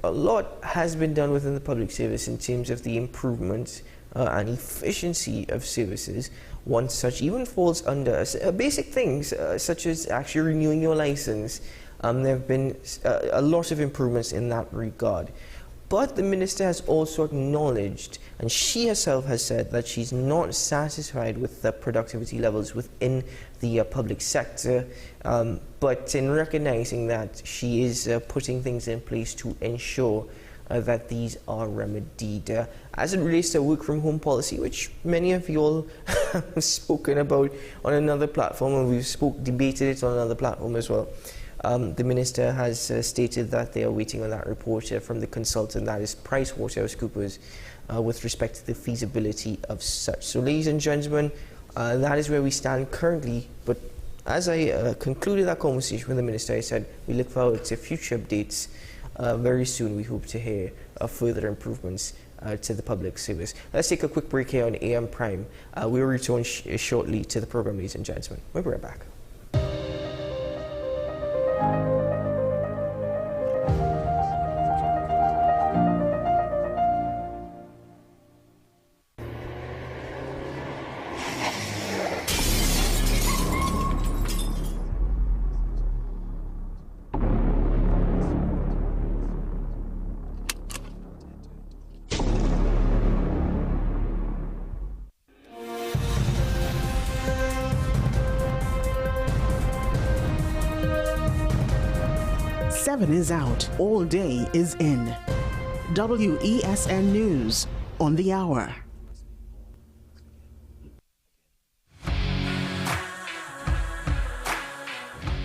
lot has been done within the public service in terms of the improvement and efficiency of services. One such even falls under basic things such as actually renewing your license. There have been a lot of improvements in that regard. But the Minister has also acknowledged, and she herself has said, that she's not satisfied with the productivity levels within the public sector, but in recognizing that she is putting things in place to ensure that these are remedied. As it relates to work from home policy, which many of you all have spoken about on another platform, and we've debated it on another platform as well. The Minister has stated that they are waiting on that report from the consultant, that is PricewaterhouseCoopers, with respect to the feasibility of such. So, ladies and gentlemen, that is where we stand currently. But as I concluded that conversation with the Minister, I said we look forward to future updates. Very soon we hope to hear further improvements to the public service. Let's take a quick break here on AM Prime. We'll return shortly to the program, ladies and gentlemen. We'll be right back. Seven is out, all day is in. WESN News on the hour.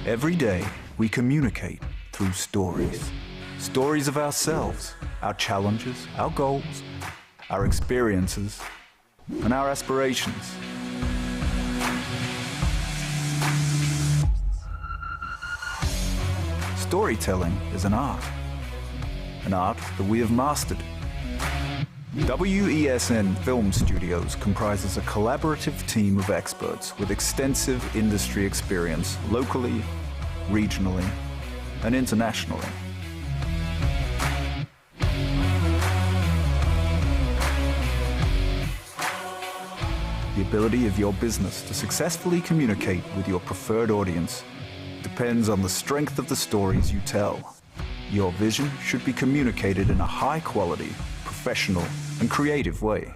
Every day, we communicate through stories. Stories of ourselves, our challenges, our goals, our experiences, and our aspirations. Storytelling is an art that we have mastered. WESN Film Studios comprises a collaborative team of experts with extensive industry experience locally, regionally, and internationally. The ability of your business to successfully communicate with your preferred audience depends on the strength of the stories you tell. Your vision should be communicated in a high-quality, professional, and creative way.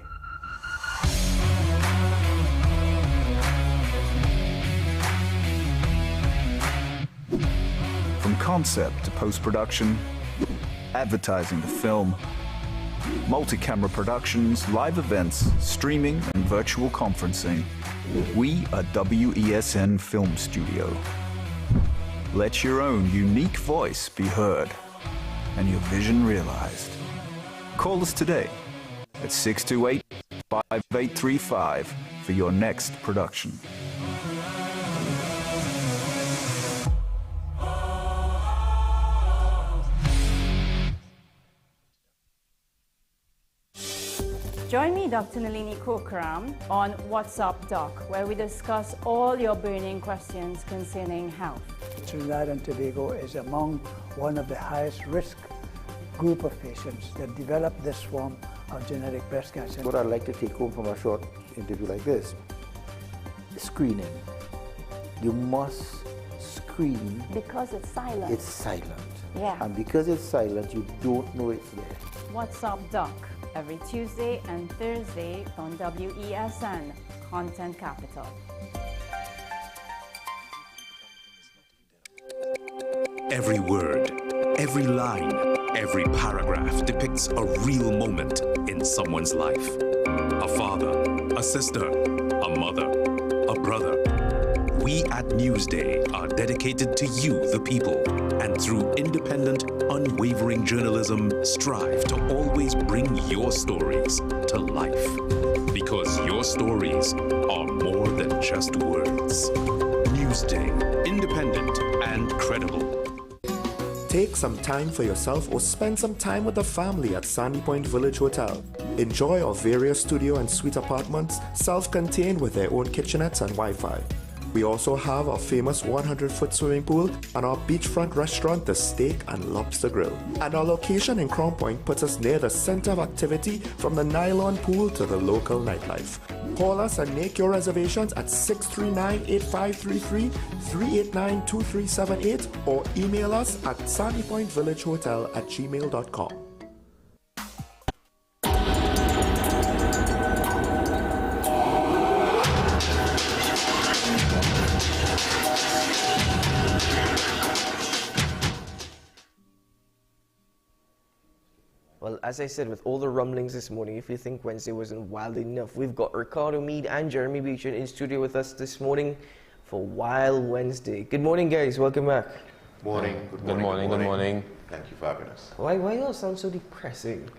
From concept to post-production, advertising to film, multi-camera productions, live events, streaming, and virtual conferencing, we are WESN Film Studio. Let your own unique voice be heard and your vision realized. Call us today at 628-5835 for your next production. Join me, Dr. Nalini Kokram, on What's Up Doc, where we discuss all your burning questions concerning health. Trinidad and Tobago is among one of the highest risk group of patients that develop this form of genetic breast cancer. What I'd like to take home from a short interview like this is screening. You must screen. Because it's silent. It's silent. Yeah. And because it's silent, you don't know it's there. What's Up Doc, every Tuesday and Thursday on WESN, Content Capital. Every word, every line, every paragraph depicts a real moment in someone's life. A father, a sister, a mother, a brother. We at Newsday are dedicated to you, the people, and through independent, unwavering journalism, strive to always bring your stories to life. Because your stories are more than just words. Newsday, independent and credible. Take some time for yourself or spend some time with the family at Sandy Point Village Hotel. Enjoy our various studio and suite apartments, self-contained with their own kitchenettes and Wi-Fi. We also have our famous 100-foot swimming pool and our beachfront restaurant, The Steak and Lobster Grill. And our location in Crown Point puts us near the center of activity from the nylon pool to the local nightlife. Call us and make your reservations at 639-8533, 389-2378 or email us at sandypointvillagehotel@gmail.com. Well, as I said, with all the rumblings this morning, if you think Wednesday wasn't wild enough, we've got Ricardo Mead and Jeremy Beechin in studio with us this morning for Wild Wednesday. Good morning, guys. Welcome back. Morning. Good morning. Thank you for having us. Why you all sound so depressing?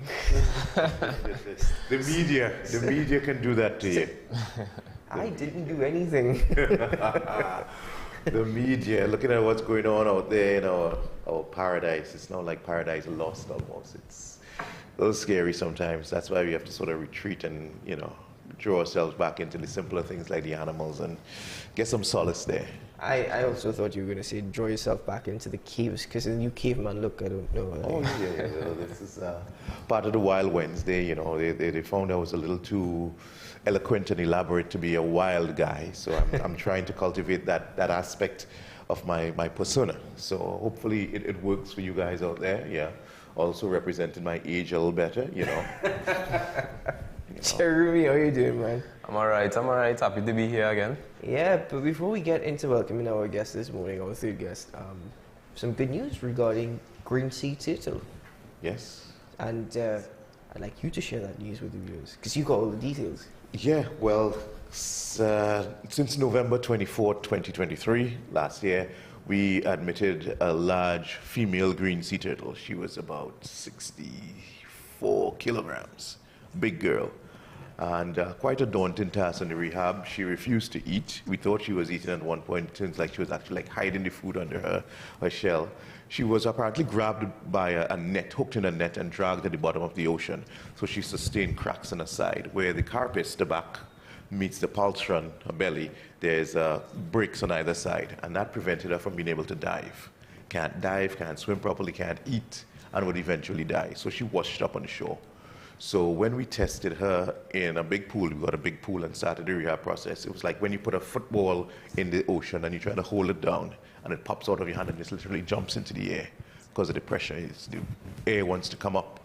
The media can do that to you. I didn't do anything. The media, looking at what's going on out there in our paradise, it's not like paradise lost almost. It's a little scary sometimes. That's why we have to sort of retreat and, draw ourselves back into the simpler things like the animals and get some solace there. I also thought you were going to say draw yourself back into the caves, because the new caveman look, I don't know. Oh, yeah. This is part of the Wild Wednesday, They found I was a little too eloquent and elaborate to be a wild guy, so I'm trying to cultivate that aspect of my persona. So hopefully it works for you guys out there, yeah. Also representing my age a little better, Jeremy, how you doing, man? I'm all right. Happy to be here again. Yeah, but before we get into welcoming our guest this morning, our third guest, some good news regarding Green Sea Turtle. Yes. And I'd like you to share that news with the viewers, because you got all the details. Yeah, well, since November 24th, 2023, last year, we admitted a large female green sea turtle. She was about 64 kilograms, big girl, and quite a daunting task in the rehab. She refused to eat. We thought she was eating at one point. It turns like she was actually hiding the food under her shell. She was apparently grabbed by a net, hooked in a net, and dragged at the bottom of the ocean. So she sustained cracks in her side, where the carapace, the back, meets the palstron, her belly. There's bricks on either side, and that prevented her from being able to dive. Can't dive, can't swim properly, can't eat, and would eventually die. So she washed up on the shore. So when we tested her in a big pool, we got a big pool and started the rehab process. It was like when you put a football in the ocean and you try to hold it down, and it pops out of your hand and just literally jumps into the air because of the pressure. The air wants to come up.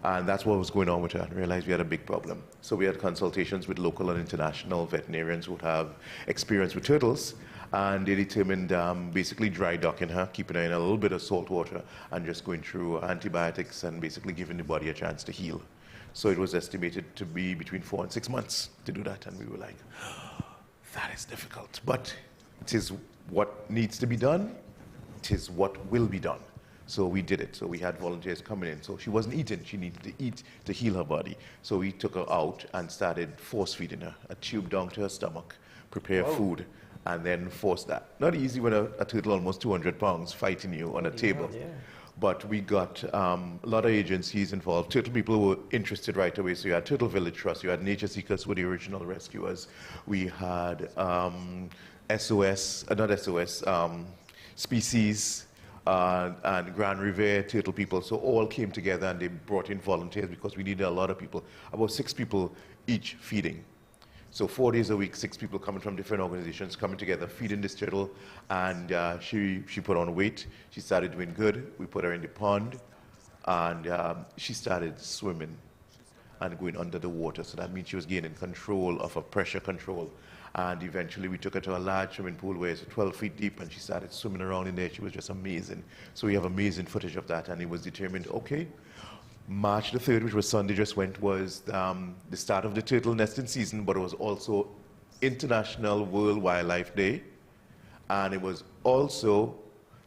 And that's what was going on with her, and realized we had a big problem. So we had consultations with local and international veterinarians who have experience with turtles, and they determined basically dry docking her, keeping her in a little bit of salt water, and just going through antibiotics and basically giving the body a chance to heal. So it was estimated to be between 4 and 6 months to do that, and we were like, that is difficult. But it is what needs to be done. It is what will be done. So we did it. So we had volunteers coming in. So she wasn't eating. She needed to eat to heal her body. So we took her out and started force feeding her, a tube down to her stomach, prepare food, and then force that. Not easy when a turtle almost 200 pounds fighting you on a table. Yeah. But we got a lot of agencies involved. Turtle people were interested right away. So you had Turtle Village Trust, you had Nature Seekers who were the original rescuers. We had Species, and Grand Riviere Turtle people. So all came together and they brought in volunteers because we needed a lot of people, about 6 people each feeding. So 4 days a week, 6 people coming from different organizations coming together, feeding this turtle, and she put on weight. She started doing good. We put her in the pond, and she started swimming and going under the water. So that means she was gaining control of her pressure control. And eventually we took her to a large swimming pool where it's 12 feet deep, and she started swimming around in there. She was just amazing. So we have amazing footage of that, and it was determined, okay, March the 3rd, which was Sunday just went, was the start of the turtle nesting season, but it was also International World Wildlife Day, and it was also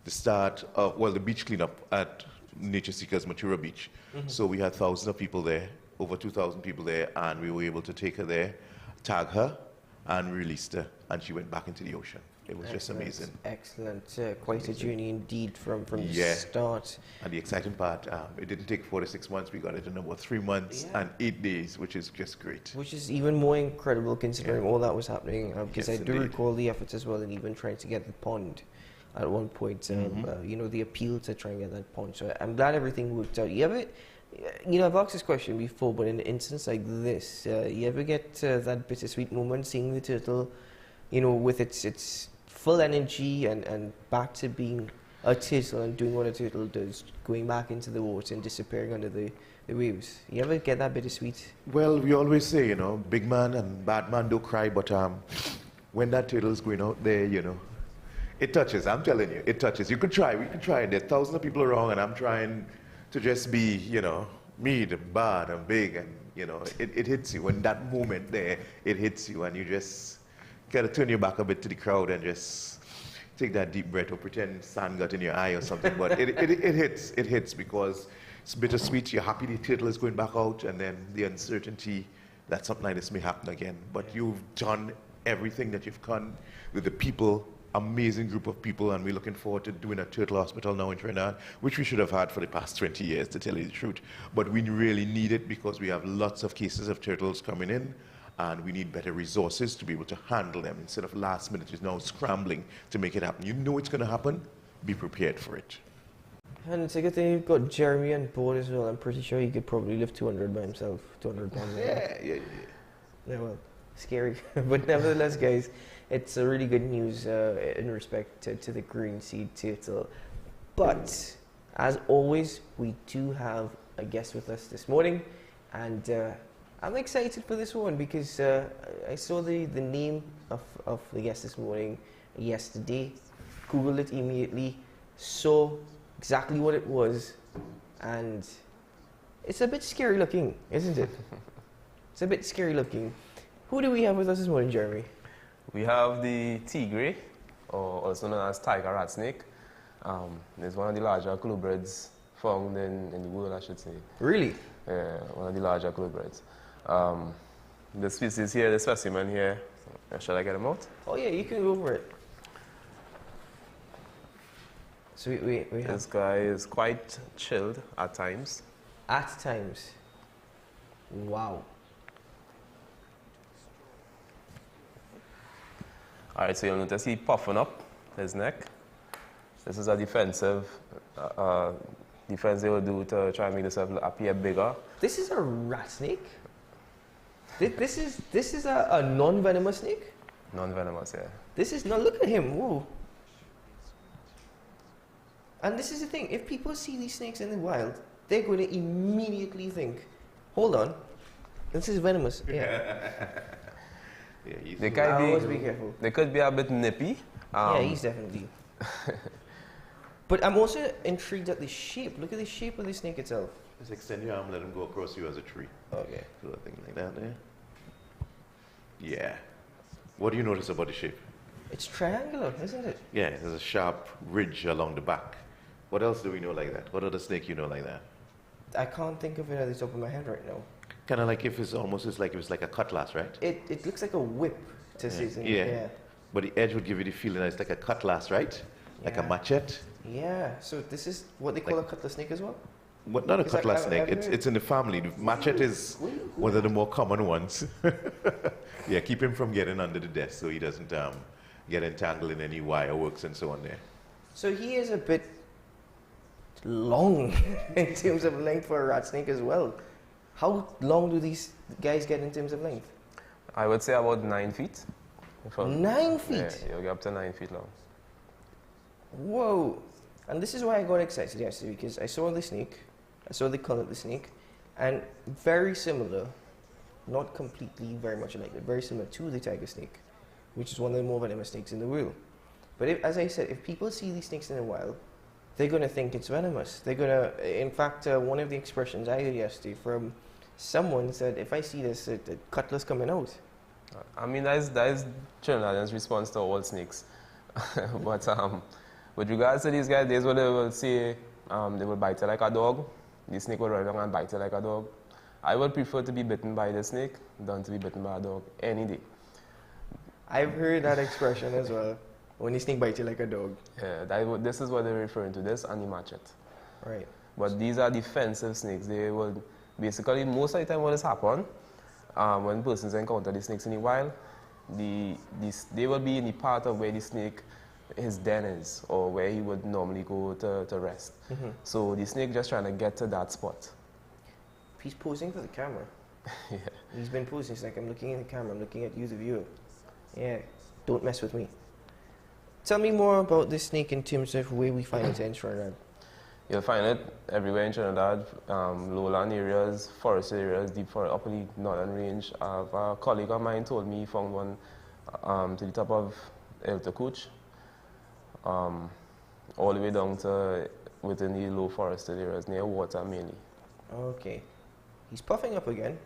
the start of, well, the beach cleanup at Nature Seekers Matura Beach. So we had thousands of people there, over 2,000 people there, and we were able to take her there, tag her, and released her, and she went back into the ocean. It was just amazing. Excellent. Quite a journey indeed from the start. And the exciting part, it didn't take 4 to 6 months. We got it in about 3 months and 8 days, which is just great. Which is even more incredible considering all that was happening. Because I do recall the efforts as well, and even trying to get the pond at one point. You know, the appeal to try and get that pond. So I'm glad everything worked out. You ever, you know, I've asked this question before, but in an instance like this, you ever get that bittersweet moment seeing the turtle, you know, with its full energy and back to being a turtle and doing what a turtle does, going back into the water and disappearing under the waves? You ever get that bittersweet? Well, we always say, you know, big man and bad man don't cry, but when that turtle's going out there, you know, it touches. I'm telling you, it touches. You could try. We could try. There are thousands of people around, and I'm trying to just be, you know, me, the bad and big, and, you know, it hits you. When that moment there, it hits you, and you just got to turn your back a bit to the crowd and just take that deep breath or pretend sand got in your eye or something. But it hits because it's bittersweet. You're happy the turtle is going back out, and then the uncertainty that something like this may happen again. But you've done everything that you've done with the people, amazing group of people, and we're looking forward to doing a turtle hospital now in Trinidad, which we should have had for the past 20 years, to tell you the truth. But we really need it because we have lots of cases of turtles coming in, and we need better resources to be able to handle them instead of last minute is now scrambling to make it happen. You know it's going to happen, be prepared for it. And it's a good thing you've got Jeremy on board as well. I'm pretty sure he could probably lift 200 by himself, 200 pounds. Yeah, well, scary. But nevertheless, guys, it's a really good news in respect to the green seed turtle. But, as always, we do have a guest with us this morning, and I'm excited for this one because I saw the name of the guest this morning yesterday, Googled it immediately, saw exactly what it was, and it's a bit scary looking, isn't it? It's a bit scary looking. Who do we have with us this morning, Jeremy? We have the tigre, or also known as tiger rat snake. It's one of the larger colubrids found in the world, I should say. Really? Yeah, one of the larger colubrids. The species here, the specimen here, shall I get him out? Oh yeah, you can go for it. So we have... This guy is quite chilled at times. At times? Wow. Alright, so you'll notice he puffing up his neck. This is a defensive defense they will do to try and make themselves appear bigger. This is a rat snake? This is a non-venomous snake? Non-venomous, yeah. This is, now look at him, whoa. And this is the thing, if people see these snakes in the wild, they're going to immediately think, hold on, this is venomous. Yeah. They can be careful. They could be a bit nippy. Yeah, he's definitely. But I'm also intrigued at the shape. Look at the shape of the snake itself. Just extend your arm, let him go across you as a tree. Okay. Do a thing like that there. Yeah. What do you notice about the shape? It's triangular, isn't it? Yeah, there's a sharp ridge along the back. What else do we know like that? What other snake you know like that? I can't think of it at the top of my head right now. Kind of like if it's almost it's like it was like a cutlass, right? It looks like a whip to say something. Yeah. But the edge would give you the feeling that it's like a cutlass, right? Like a machete. Yeah. So this is what they call a cutlass snake as well? But not a cutlass snake. It's in the family. The machete is one of the more common ones. Yeah, keep him from getting under the desk so he doesn't get entangled in any wire works and so on there. So he is a bit long in terms of length for a rat snake as well. How long do these guys get in terms of length? I would say about 9 feet. 9 feet? Yeah, you'll get up to 9 feet long. Whoa. And this is why I got excited yesterday, because I saw the snake, I saw the color of the snake, and very similar, not completely very much alike, but very similar to the tiger snake, which is one of the more venomous snakes in the world. But if, as I said, if people see these snakes in the wild, they're going to think it's venomous. They're going to, in fact, one of the expressions I heard yesterday from someone said, if I see this, the cutlass coming out. I mean, that is Trinidadians' response to all snakes. But with regards to these guys, they will say they will bite you like a dog. The snake will run along and bite you like a dog. I would prefer to be bitten by the snake than to be bitten by a dog any day. I've heard that expression as well. When the snake bites you like a dog. Yeah, this is what they're referring to, this and the machete. Right. But these are defensive snakes. They will basically, most of the time what has happened, when persons encounter the snakes in the wild, they will be in the part of where the snake, his den is, or where he would normally go to rest. Mm-hmm. So the snake just trying to get to that spot. He's posing for the camera. Yeah. He's been posing. He's like, I'm looking at the camera, I'm looking at you, the viewer. Yeah, don't mess with me. Tell me more about this snake in terms of where we find it in Trinidad. You'll find it everywhere in Trinidad, lowland areas, forest areas, deep forest, upper the northern range. A colleague of mine told me he found one to the top of El Tacuch, all the way down to within the low forested areas, near water mainly. Okay. He's puffing up again.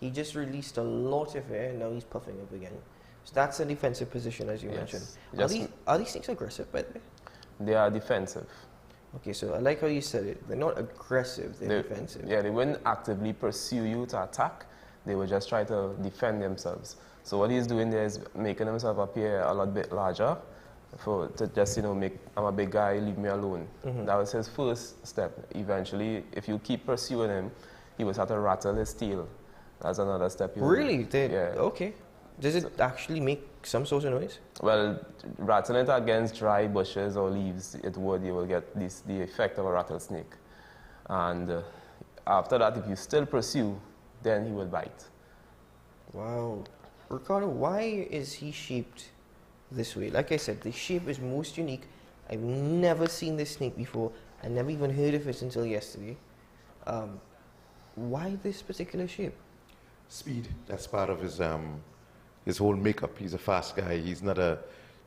He just released a lot of air, and now he's puffing up again. So that's a defensive position, as you mentioned. Are these snakes aggressive, by the way? They are defensive. Okay, so I like how you said it. They're not aggressive, they're defensive. Yeah, they wouldn't actively pursue you to attack. They would just try to defend themselves. So what he's doing there is making himself appear a lot bit larger to just, make, I'm a big guy, leave me alone. Mm-hmm. That was his first step. Eventually, if you keep pursuing him, he will start to rattle his tail. That's another step. Really? Yeah. Okay. Does it actually make some sort of noise? Well, rattling it against dry bushes or leaves, you will get the effect of a rattlesnake. And after that, if you still pursue, then he will bite. Wow. Ricardo, why is he shaped this way? Like I said, the shape is most unique. I've never seen this snake before. I never even heard of it until yesterday. Why this particular shape? Speed. That's part of his whole makeup. He's a fast guy. He's not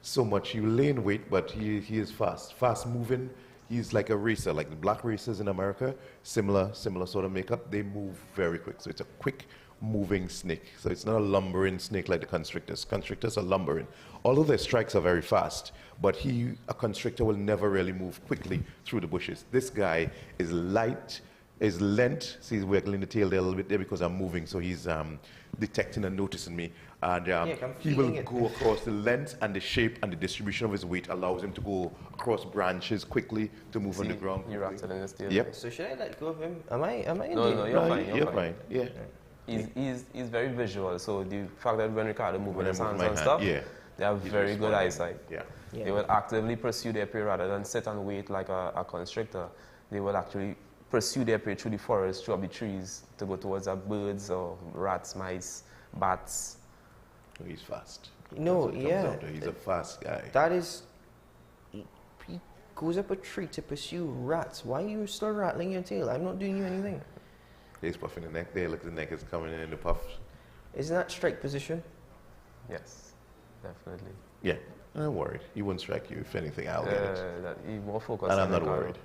so much you lane weight, but he is fast moving. He's like a racer, like the black racers in America. Similar sort of makeup. They move very quick, so it's a quick moving snake. So it's not a lumbering snake like the constrictors. Constrictors are lumbering. Although their strikes are very fast, but a constrictor will never really move quickly through the bushes. This guy is light. Is length, see he's wiggling the tail there a little bit there because I'm moving, so he's detecting and noticing me. And he will go across the length and the shape and the distribution of his weight allows him to go across branches quickly to move on the ground. You're rattling his tail. Yep. So should I let go of him? Am I in No, you're fine. You're fine. Yeah. He's very visual, so the fact that when Ricardo moves his hands and stuff, they have very good eyesight. Yeah. They will actively pursue their prey rather than sit and wait like a constrictor. They will actually pursue their prey through the forest, through the trees, to go towards birds or rats, mice, bats. He's fast. No, yeah. He's a fast guy. That is... He goes up a tree to pursue rats. Why are you still rattling your tail? I'm not doing you anything. He's puffing the neck there. Look, the neck is coming in the puff. Isn't that strike position? Yes, definitely. Yeah, I'm worried. He won't strike you. If anything, I'll get it. He's more focused and on I'm not worried.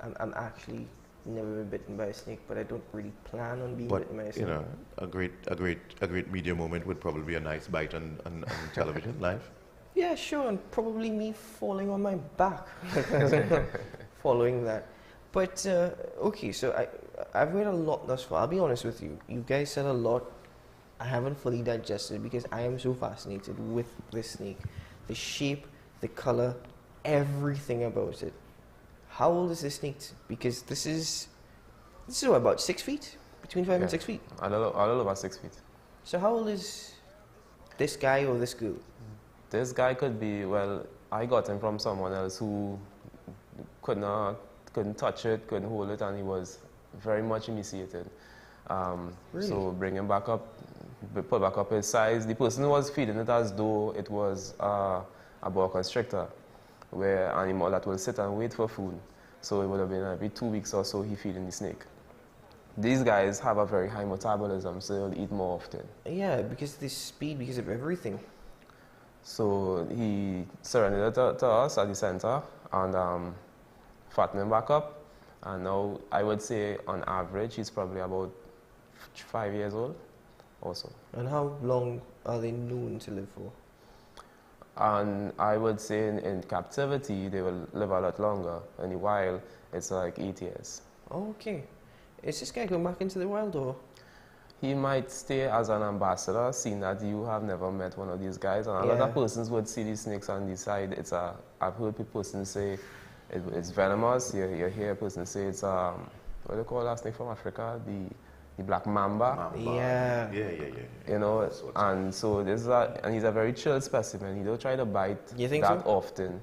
I'm actually never been bitten by a snake, but I don't really plan on being bitten by a snake. A great media moment would probably be a nice bite on television live. Yeah, sure, and probably me falling on my back. following that. But, okay, so I've read a lot thus far. I'll be honest with you. You guys said a lot I haven't fully digested because I am so fascinated with this snake. The shape, the color, everything about it. How old is this snake? Because this is what, about 6 feet? Between 5 and 6 feet? A little about 6 feet. So how old is this guy or this girl? This guy could be, well, I got him from someone else who couldn't touch it, couldn't hold it, and he was very much emaciated. Really? So bring him back up, put back up his size. The person who was feeding it as though it was a boa constrictor, where animal that will sit and wait for food. So it would have been every 2 weeks or so he feeding the snake. These guys have a very high metabolism, so they'll eat more often. Yeah, because of the speed, because of everything. So he surrendered it to us at the center and fattened him back up. And now I would say on average he's probably about 5 years old also. And how long are they known to live for? And I would say in captivity they will live a lot longer. In the wild it's like 8 years. Okay. Is this guy going back into the wild or? He might stay as an ambassador, seeing that you have never met one of these guys. And a lot of persons would see these snakes and decide I've heard persons say it's venomous. You hear a person say it's, what do you call that snake from Africa? The black mamba. Yeah. You know, and so and he's a very chill specimen. He don't try to bite you think that so? often.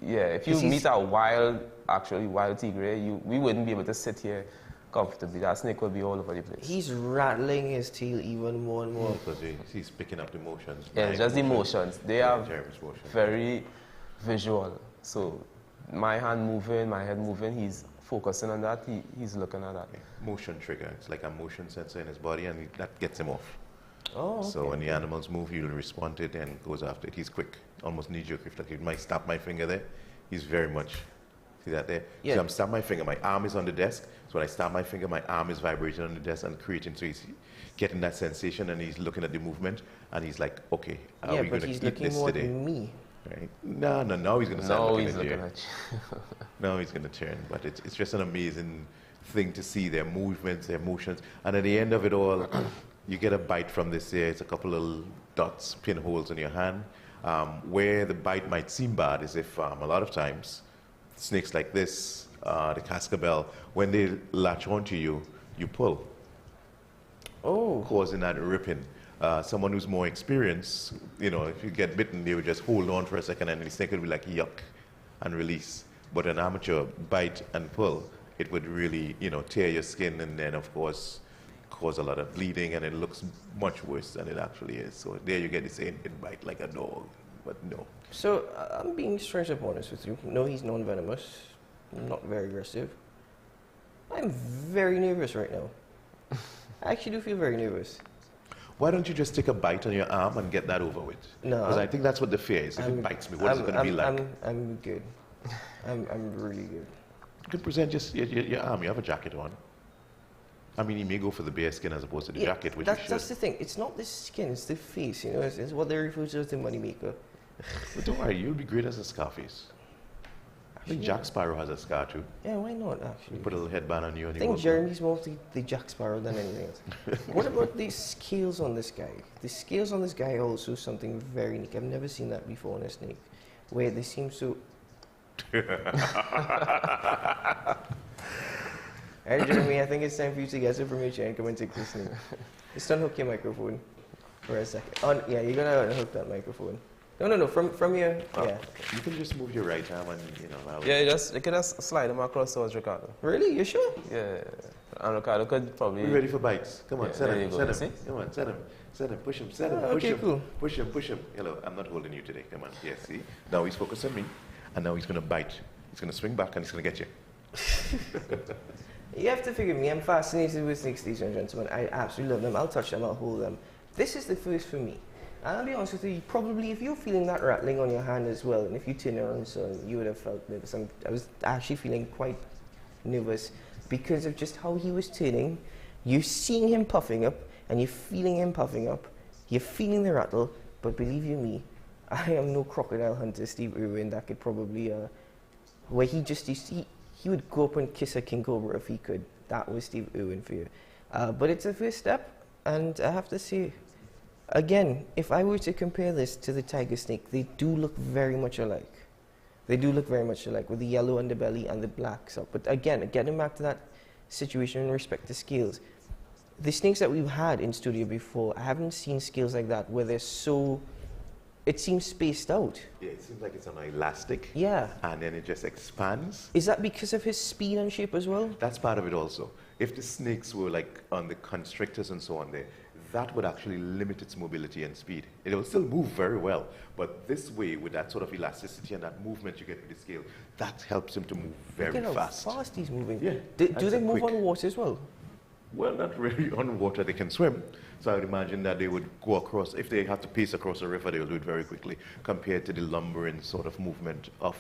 Yeah, if you meet a wild tigre, we wouldn't be able to sit here comfortably. That snake will be all over the place. He's rattling his tail even more and more. Because he's picking up the motions. Yeah, it's just the motions. They are very visual. So my hand moving, my head moving, he's focusing on that, he's looking at that. Motion trigger. It's like a motion sensor in his body and that gets him off. Oh, okay. So when the animals move, he'll respond to it and goes after it. He's quick, almost knee-jerk. If he might snap my finger there, he's very much, see that there? Yeah. So I'm snapping my finger, my arm is on the desk. So when I snap my finger, my arm is vibrating on the desk and creating, so he's getting that sensation and he's looking at the movement and he's like, okay, are we going to eat this today? Me. Right? No, now he's going to start looking at you. Now he's going to turn, but it's just an amazing thing to see their movements, their motions, and at the end of it all, you get a bite from this here. It's a couple of dots, pinholes in your hand. Where the bite might seem bad is if a lot of times snakes like this, the cascabel, when they latch onto you, you pull. Oh. Causing that ripping. Someone who's more experienced, if you get bitten, they would just hold on for a second and the snake would be like, yuck, and release. But an amateur bite and pull, it would really, tear your skin and then, of course, cause a lot of bleeding and it looks much worse than it actually is. So there you get the saying, it bite like a dog, but no. So I'm being straight up honest with you. No, he's non-venomous, not very aggressive. I'm very nervous right now. I actually do feel very nervous. Why don't you just take a bite on your arm and get that over with? No. Because I think that's what the fear is. If it bites me, what is it going to be like? I'm good. I'm really good. You can present just your arm. You have a jacket on. I mean, you may go for the bare skin as opposed to the jacket, which you should. That's the thing. It's not the skin, it's the face. It's what they refer to as the money maker. But don't worry, you'll be great as a Scarface. I think Jack Sparrow has a scar too. Yeah, why not actually? You put a little headband on you and I think Jeremy's more the Jack Sparrow than anything else. What about the scales on this guy? The scales on this guy are also something very unique. I've never seen that before on a snake, where they seem so... Alright, Jeremy, I think it's time for you to get some from your chair and come and take this snake. Just unhook your microphone for a second. Yeah, you're gonna unhook that microphone. No, from your, yeah. You can just move your right arm and, Yeah, you can just slide them across towards Ricardo. Really? You sure? Yeah. And Ricardo could probably... We're ready for bites. Come on, yeah, set him. Come on, set him. Push him, set him, push him. Cool. Push him. Hello, I'm not holding you today. Come on, yeah, see? Now he's focused on me, and now he's going to bite. He's going to swing back, and he's going to get you. You have to figure me. I'm fascinated with snakes, ladies and gentlemen. I absolutely love them. I'll touch them, I'll hold them. This is the first for me. And I'll be honest with you, probably if you're feeling that rattling on your hand as well, and if you turn around, so you would have felt nervous. I was actually feeling quite nervous because of just how he was turning. You're seeing him puffing up, and you're feeling him puffing up. You're feeling the rattle, but believe you me, I am no crocodile hunter, Steve Irwin, that could probably, where he he would go up and kiss a king cobra if he could. That was Steve Irwin for you. But it's a first step, and I have to say, again, if I were to compare this to the tiger snake, they do look very much alike. They do look very much alike with the yellow underbelly and the black stuff. But again, getting back to that situation in respect to scales, the snakes that we've had in studio before, I haven't seen scales like that where they're so, it seems spaced out. Yeah, it seems like it's on elastic. Yeah. And then it just expands. Is that because of his speed and shape as well? That's part of it also. If the snakes were like on the constrictors and so on there, that would actually limit its mobility and speed. It will still move very well, but this way, with that sort of elasticity and that movement you get with the scale, that helps him to move very fast. Look how fast he's moving. Yeah. Do they move on water as well? Well, not really on water. They can swim. So I would imagine that they would go across, if they have to pace across a river, they will do it very quickly compared to the lumbering sort of movement of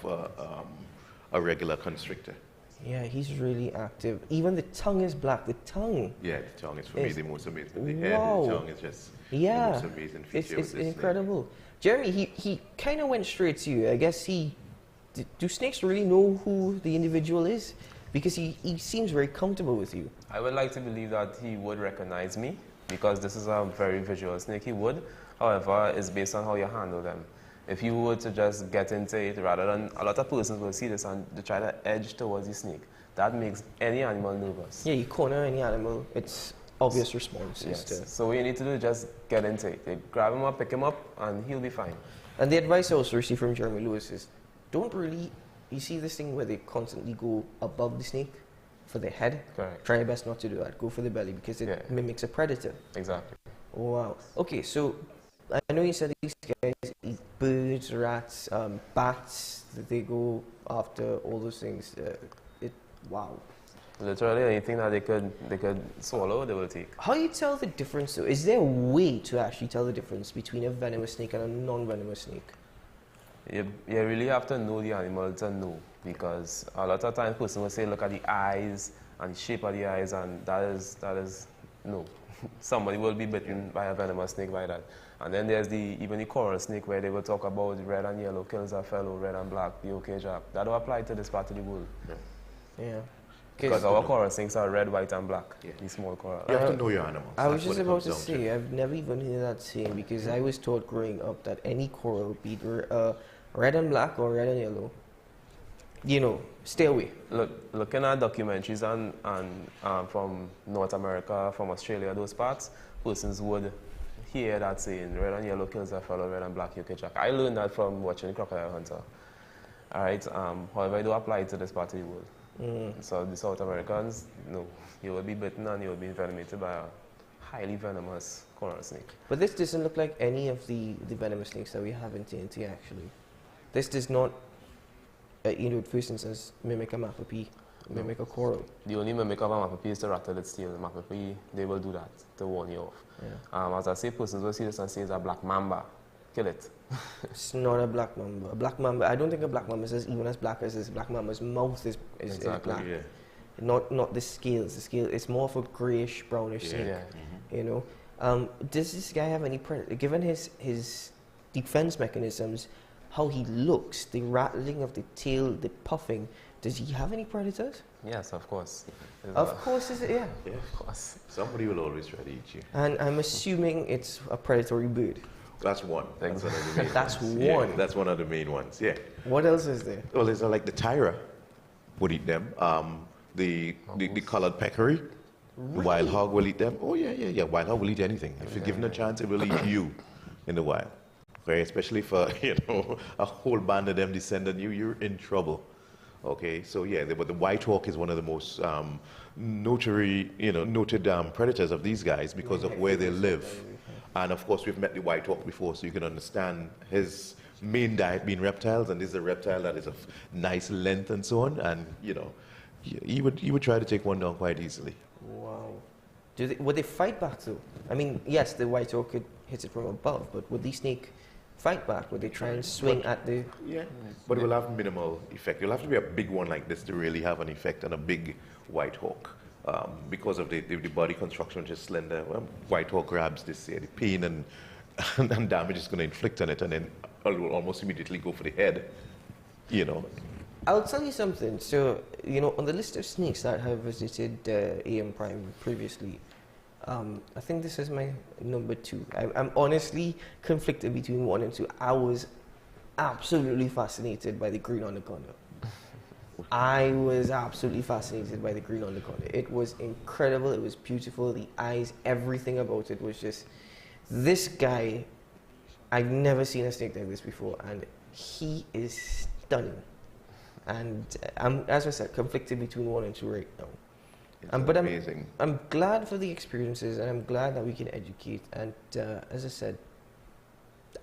a regular constrictor. Yeah, he's really active. Even the tongue is black. The tongue. Yeah, the tongue is for me the most amazing. The head, wow. the tongue is just the most amazing feature. It's incredible. Jeremy, he kind of went straight to you. I guess do snakes really know who the individual is? Because he seems very comfortable with you. I would like to believe that he would recognize me because this is a very visual snake. He would. However, it's based on how you handle them. If you were to just get into it, rather than a lot of persons will see this and they try to edge towards the snake, that makes any animal nervous. Yeah, you corner any animal, it's obvious response. Yes. So what you need to do is just get into it. You grab him up, pick him up, and he'll be fine. And the advice I also received from Jeremy Lewis is, don't really, you see this thing where they constantly go above the snake for their head? Correct. Try your best not to do that. Go for the belly because it mimics a predator. Exactly. Wow. Okay, so I know you said these guys eat birds, rats, bats, that they go after all those things. Wow. Literally anything that they could swallow, they will take. How do you tell the difference though? Is there a way to actually tell the difference between a venomous snake and a non-venomous snake? You really have to know the animal to know, because a lot of times person will say look at the eyes and the shape of the eyes, and that is no. Somebody will be bitten by a venomous snake by that. And then there's even the coral snake where they will talk about red and yellow kills a fellow, red and black, the OK jack. That will apply to this part of the world. Yeah. Because our coral snakes are red, white and black, the small coral. You have to know your animals. I was just about to say, I've never even heard that saying, because I was taught growing up that any coral, be it red and black or red and yellow, you know, stay away. Looking at documentaries and from North America, from Australia, those parts, persons would hear that saying, red and yellow kills a fellow, red and black UK jack. I learned that from watching Crocodile Hunter. All right. However, I do apply it to this part of the world. So the South Americans, no, you will be bitten and you will be envenomated by a highly venomous coral snake. But this doesn't look like any of the venomous snakes that we have in TNT actually. This does not, first instance, mimic a mapapee, mimic a coral. The only mimic of a mapapee is to rattle its tail. Mapapee, they will do that to warn you off. Yeah. As I say, persons will see this and say it's a black mamba. Kill it. It's not a black mamba. A black mamba, I don't think a black mamba is even as black as this. Black mamba's mouth is black. Yeah. Not the scales. The scale, it's more of a grayish, brownish snake. Yeah. You know. Does this guy have any predator? Given his defense mechanisms, how he looks, the rattling of the tail, the puffing, does he have any predators? Yes, of course. Of course, is it? Yeah. Yeah, of course. Somebody will always try to eat you. And I'm assuming it's a predatory bird. That's one. That's one of the main That's ones. one. Yeah, that's one of the main ones, yeah. What else is there? Well, there's like the tyra would eat them. The colored peccary. Really? The wild hog will eat them. Oh, yeah. Wild hog will eat anything. If you're given a chance, it will eat you in the wild. Okay, especially for, a whole band of them descend on you, you're in trouble. Okay, so yeah, but the white hawk is one of the most noted predators of these guys because of where they live. And of course, we've met the white hawk before, so you can understand his main diet being reptiles, and this is a reptile that is of nice length and so on, and he would try to take one down quite easily. Wow. Would they fight back though? I mean, yes, the white hawk could hit it from above, but would the snake fight back? Would they try and swing at the... Yeah, but it will have minimal effect. You'll have to be a big one like this to really have an effect on a big white hawk. Because of the body construction, which is slender. White hawk grabs this, the pain and damage is going to inflict on it, and then it will almost immediately go for the head, I'll tell you something. So, on the list of snakes that have visited AM Prime previously, I think this is my number 2. I'm honestly conflicted between 1 and 2. I was absolutely fascinated by the green anaconda. I was absolutely fascinated by the green anaconda. It was incredible. It was beautiful. The eyes, everything about it was just... This guy, I've never seen a snake like this before, and he is stunning. And I'm, as I said, conflicted between 1 and 2 right now. But amazing. I'm glad for the experiences, and I'm glad that we can educate. And as I said,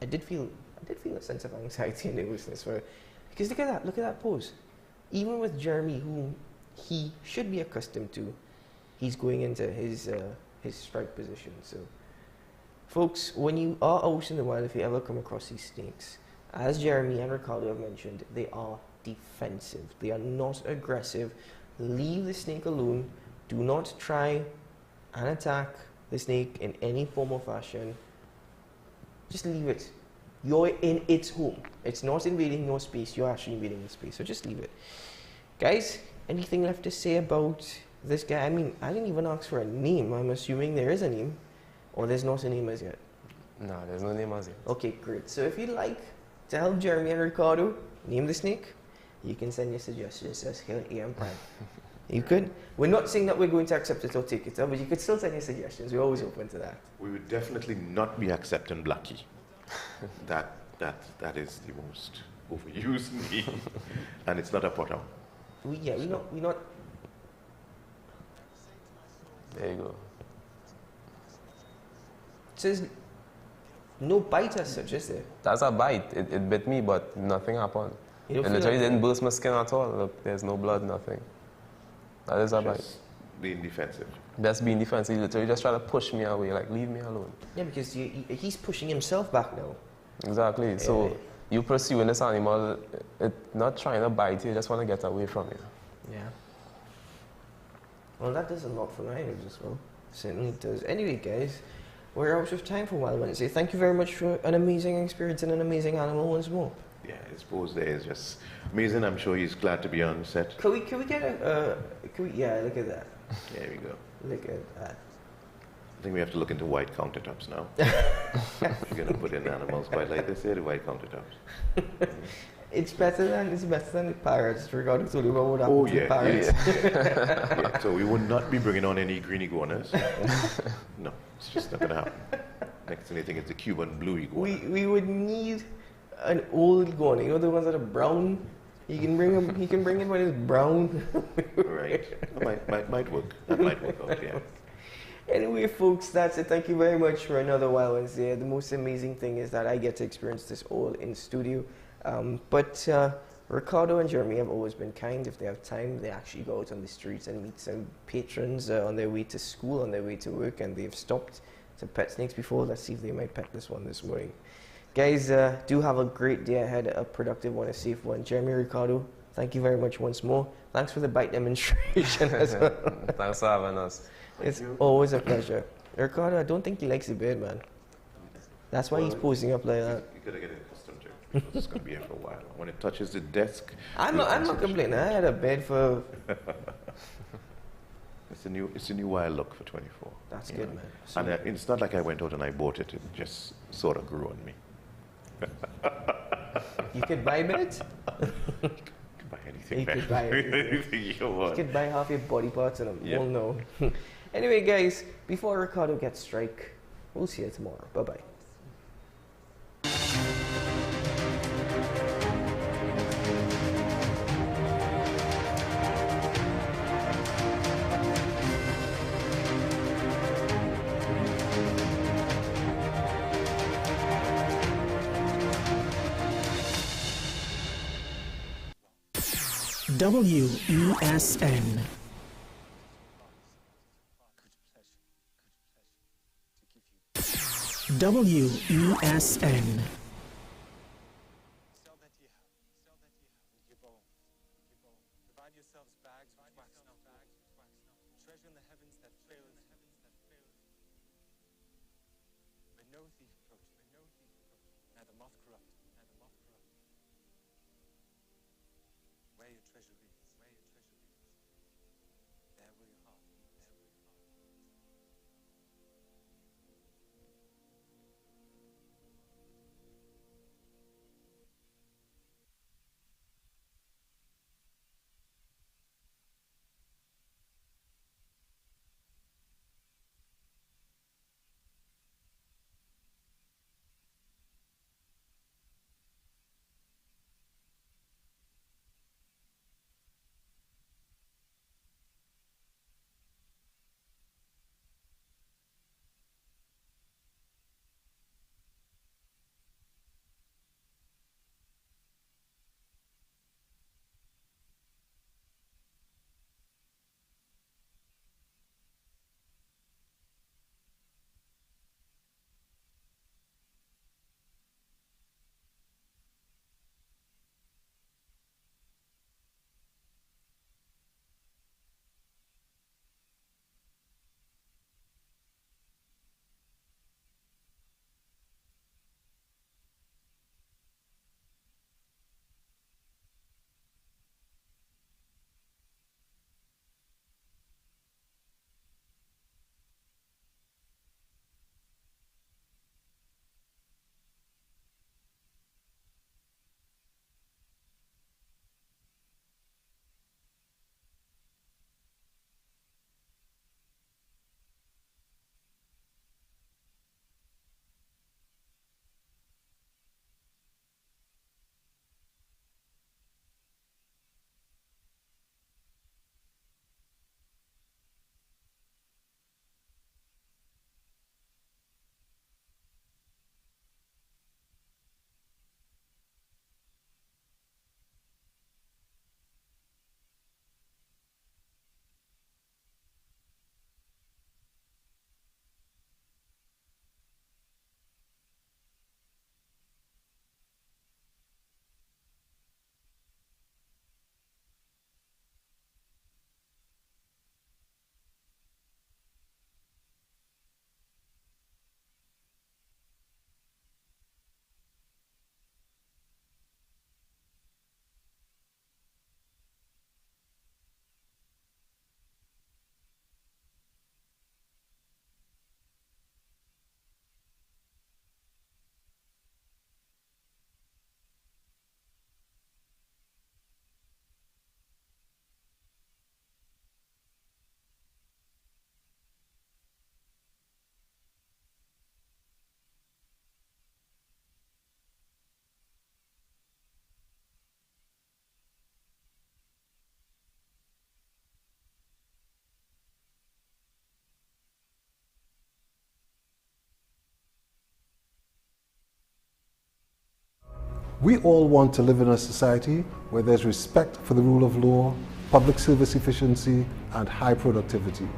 I did feel a sense of anxiety and nervousness for, because look at that pose. Even with Jeremy, whom he should be accustomed to, he's going into his strike position. So, folks, when you are out in the wild, if you ever come across these snakes, as Jeremy and Ricardo have mentioned, they are defensive. They are not aggressive. Leave the snake alone. Do not try and attack the snake in any form or fashion. Just leave it. You're in its home. It's not invading your space. You're actually invading the space. So just leave it. Guys, anything left to say about this guy? I mean, I didn't even ask for a name. I'm assuming there is a name. Or there's not a name as yet. No, there's no name as yet. Okay, great. So if you'd like to help Jeremy and Ricardo name the snake, you can send your suggestions to us here at AM Prime. You could. We're not saying that we're going to accept it or take it, but you could still send your suggestions. We're always open to that. We would definitely not be accepting Blackie. that is the most overused name, and it's not a photo. We not. There you go. So there's no bite as such, is there? That's a bite. It bit me, but nothing happened. It literally didn't burst my skin at all. Look, there's no blood, nothing. That is a bite. Being defensive. Just being defensive. He literally just trying to push me away, like, leave me alone. Yeah, because he's pushing himself back now. Exactly. So you pursuing this animal, not trying to bite you, just want to get away from you. Yeah. Well, that does a lot for my ears as well. Certainly does. Anyway, guys, we're out of time for Wild Wednesday. Thank you very much for an amazing experience and an amazing animal once more. Yeah, his pose there is just amazing. I'm sure he's glad to be on set. Can we get yeah, look at that. There we go. Look at that. I think we have to look into white countertops now. If you're going to put in animals quite like this, the white countertops. It's better than the parrots. Regarding to what happened to the parrots. Yeah. So we would not be bringing on any green iguanas. No, it's just not going to happen. Next thing I think it's a Cuban blue iguana. We would need an old iguana. You know the ones that are brown. He can bring him. He can bring it when it's brown. Right. That might work. That might work out. Yeah. Anyway, folks, that's it. Thank you very much for another Wild Wednesday. The most amazing thing is that I get to experience this all in studio. But Ricardo and Jeremy have always been kind. If they have time, they actually go out on the streets and meet some patrons on their way to school, on their way to work, and they've stopped to pet snakes before. Let's see if they might pet this one this morning. Guys, do have a great day ahead, a productive one, a safe one. Jeremy, Ricardo, thank you very much once more. Thanks for the bite demonstration as well. Thanks for having us. It's always a pleasure. Ricardo, I don't think he likes the bird, man. That's why he's posing up like that. You gotta get accustomed to it. It's gonna be here for a while. When it touches the desk, I'm not complaining. I had a bed for. It's a new wild look for 24. That's good, man. So and it's not like I went out and I bought it. It just sort of grew on me. You could buy it. You could buy anything. You could buy anything you want. You could buy half your body parts in them. Yep. We'll know. Anyway, guys, before Ricardo gets strike, we'll see you tomorrow. Bye bye. WESN. WESN. Ways We all want to live in a society where there's respect for the rule of law, public service efficiency, and high productivity.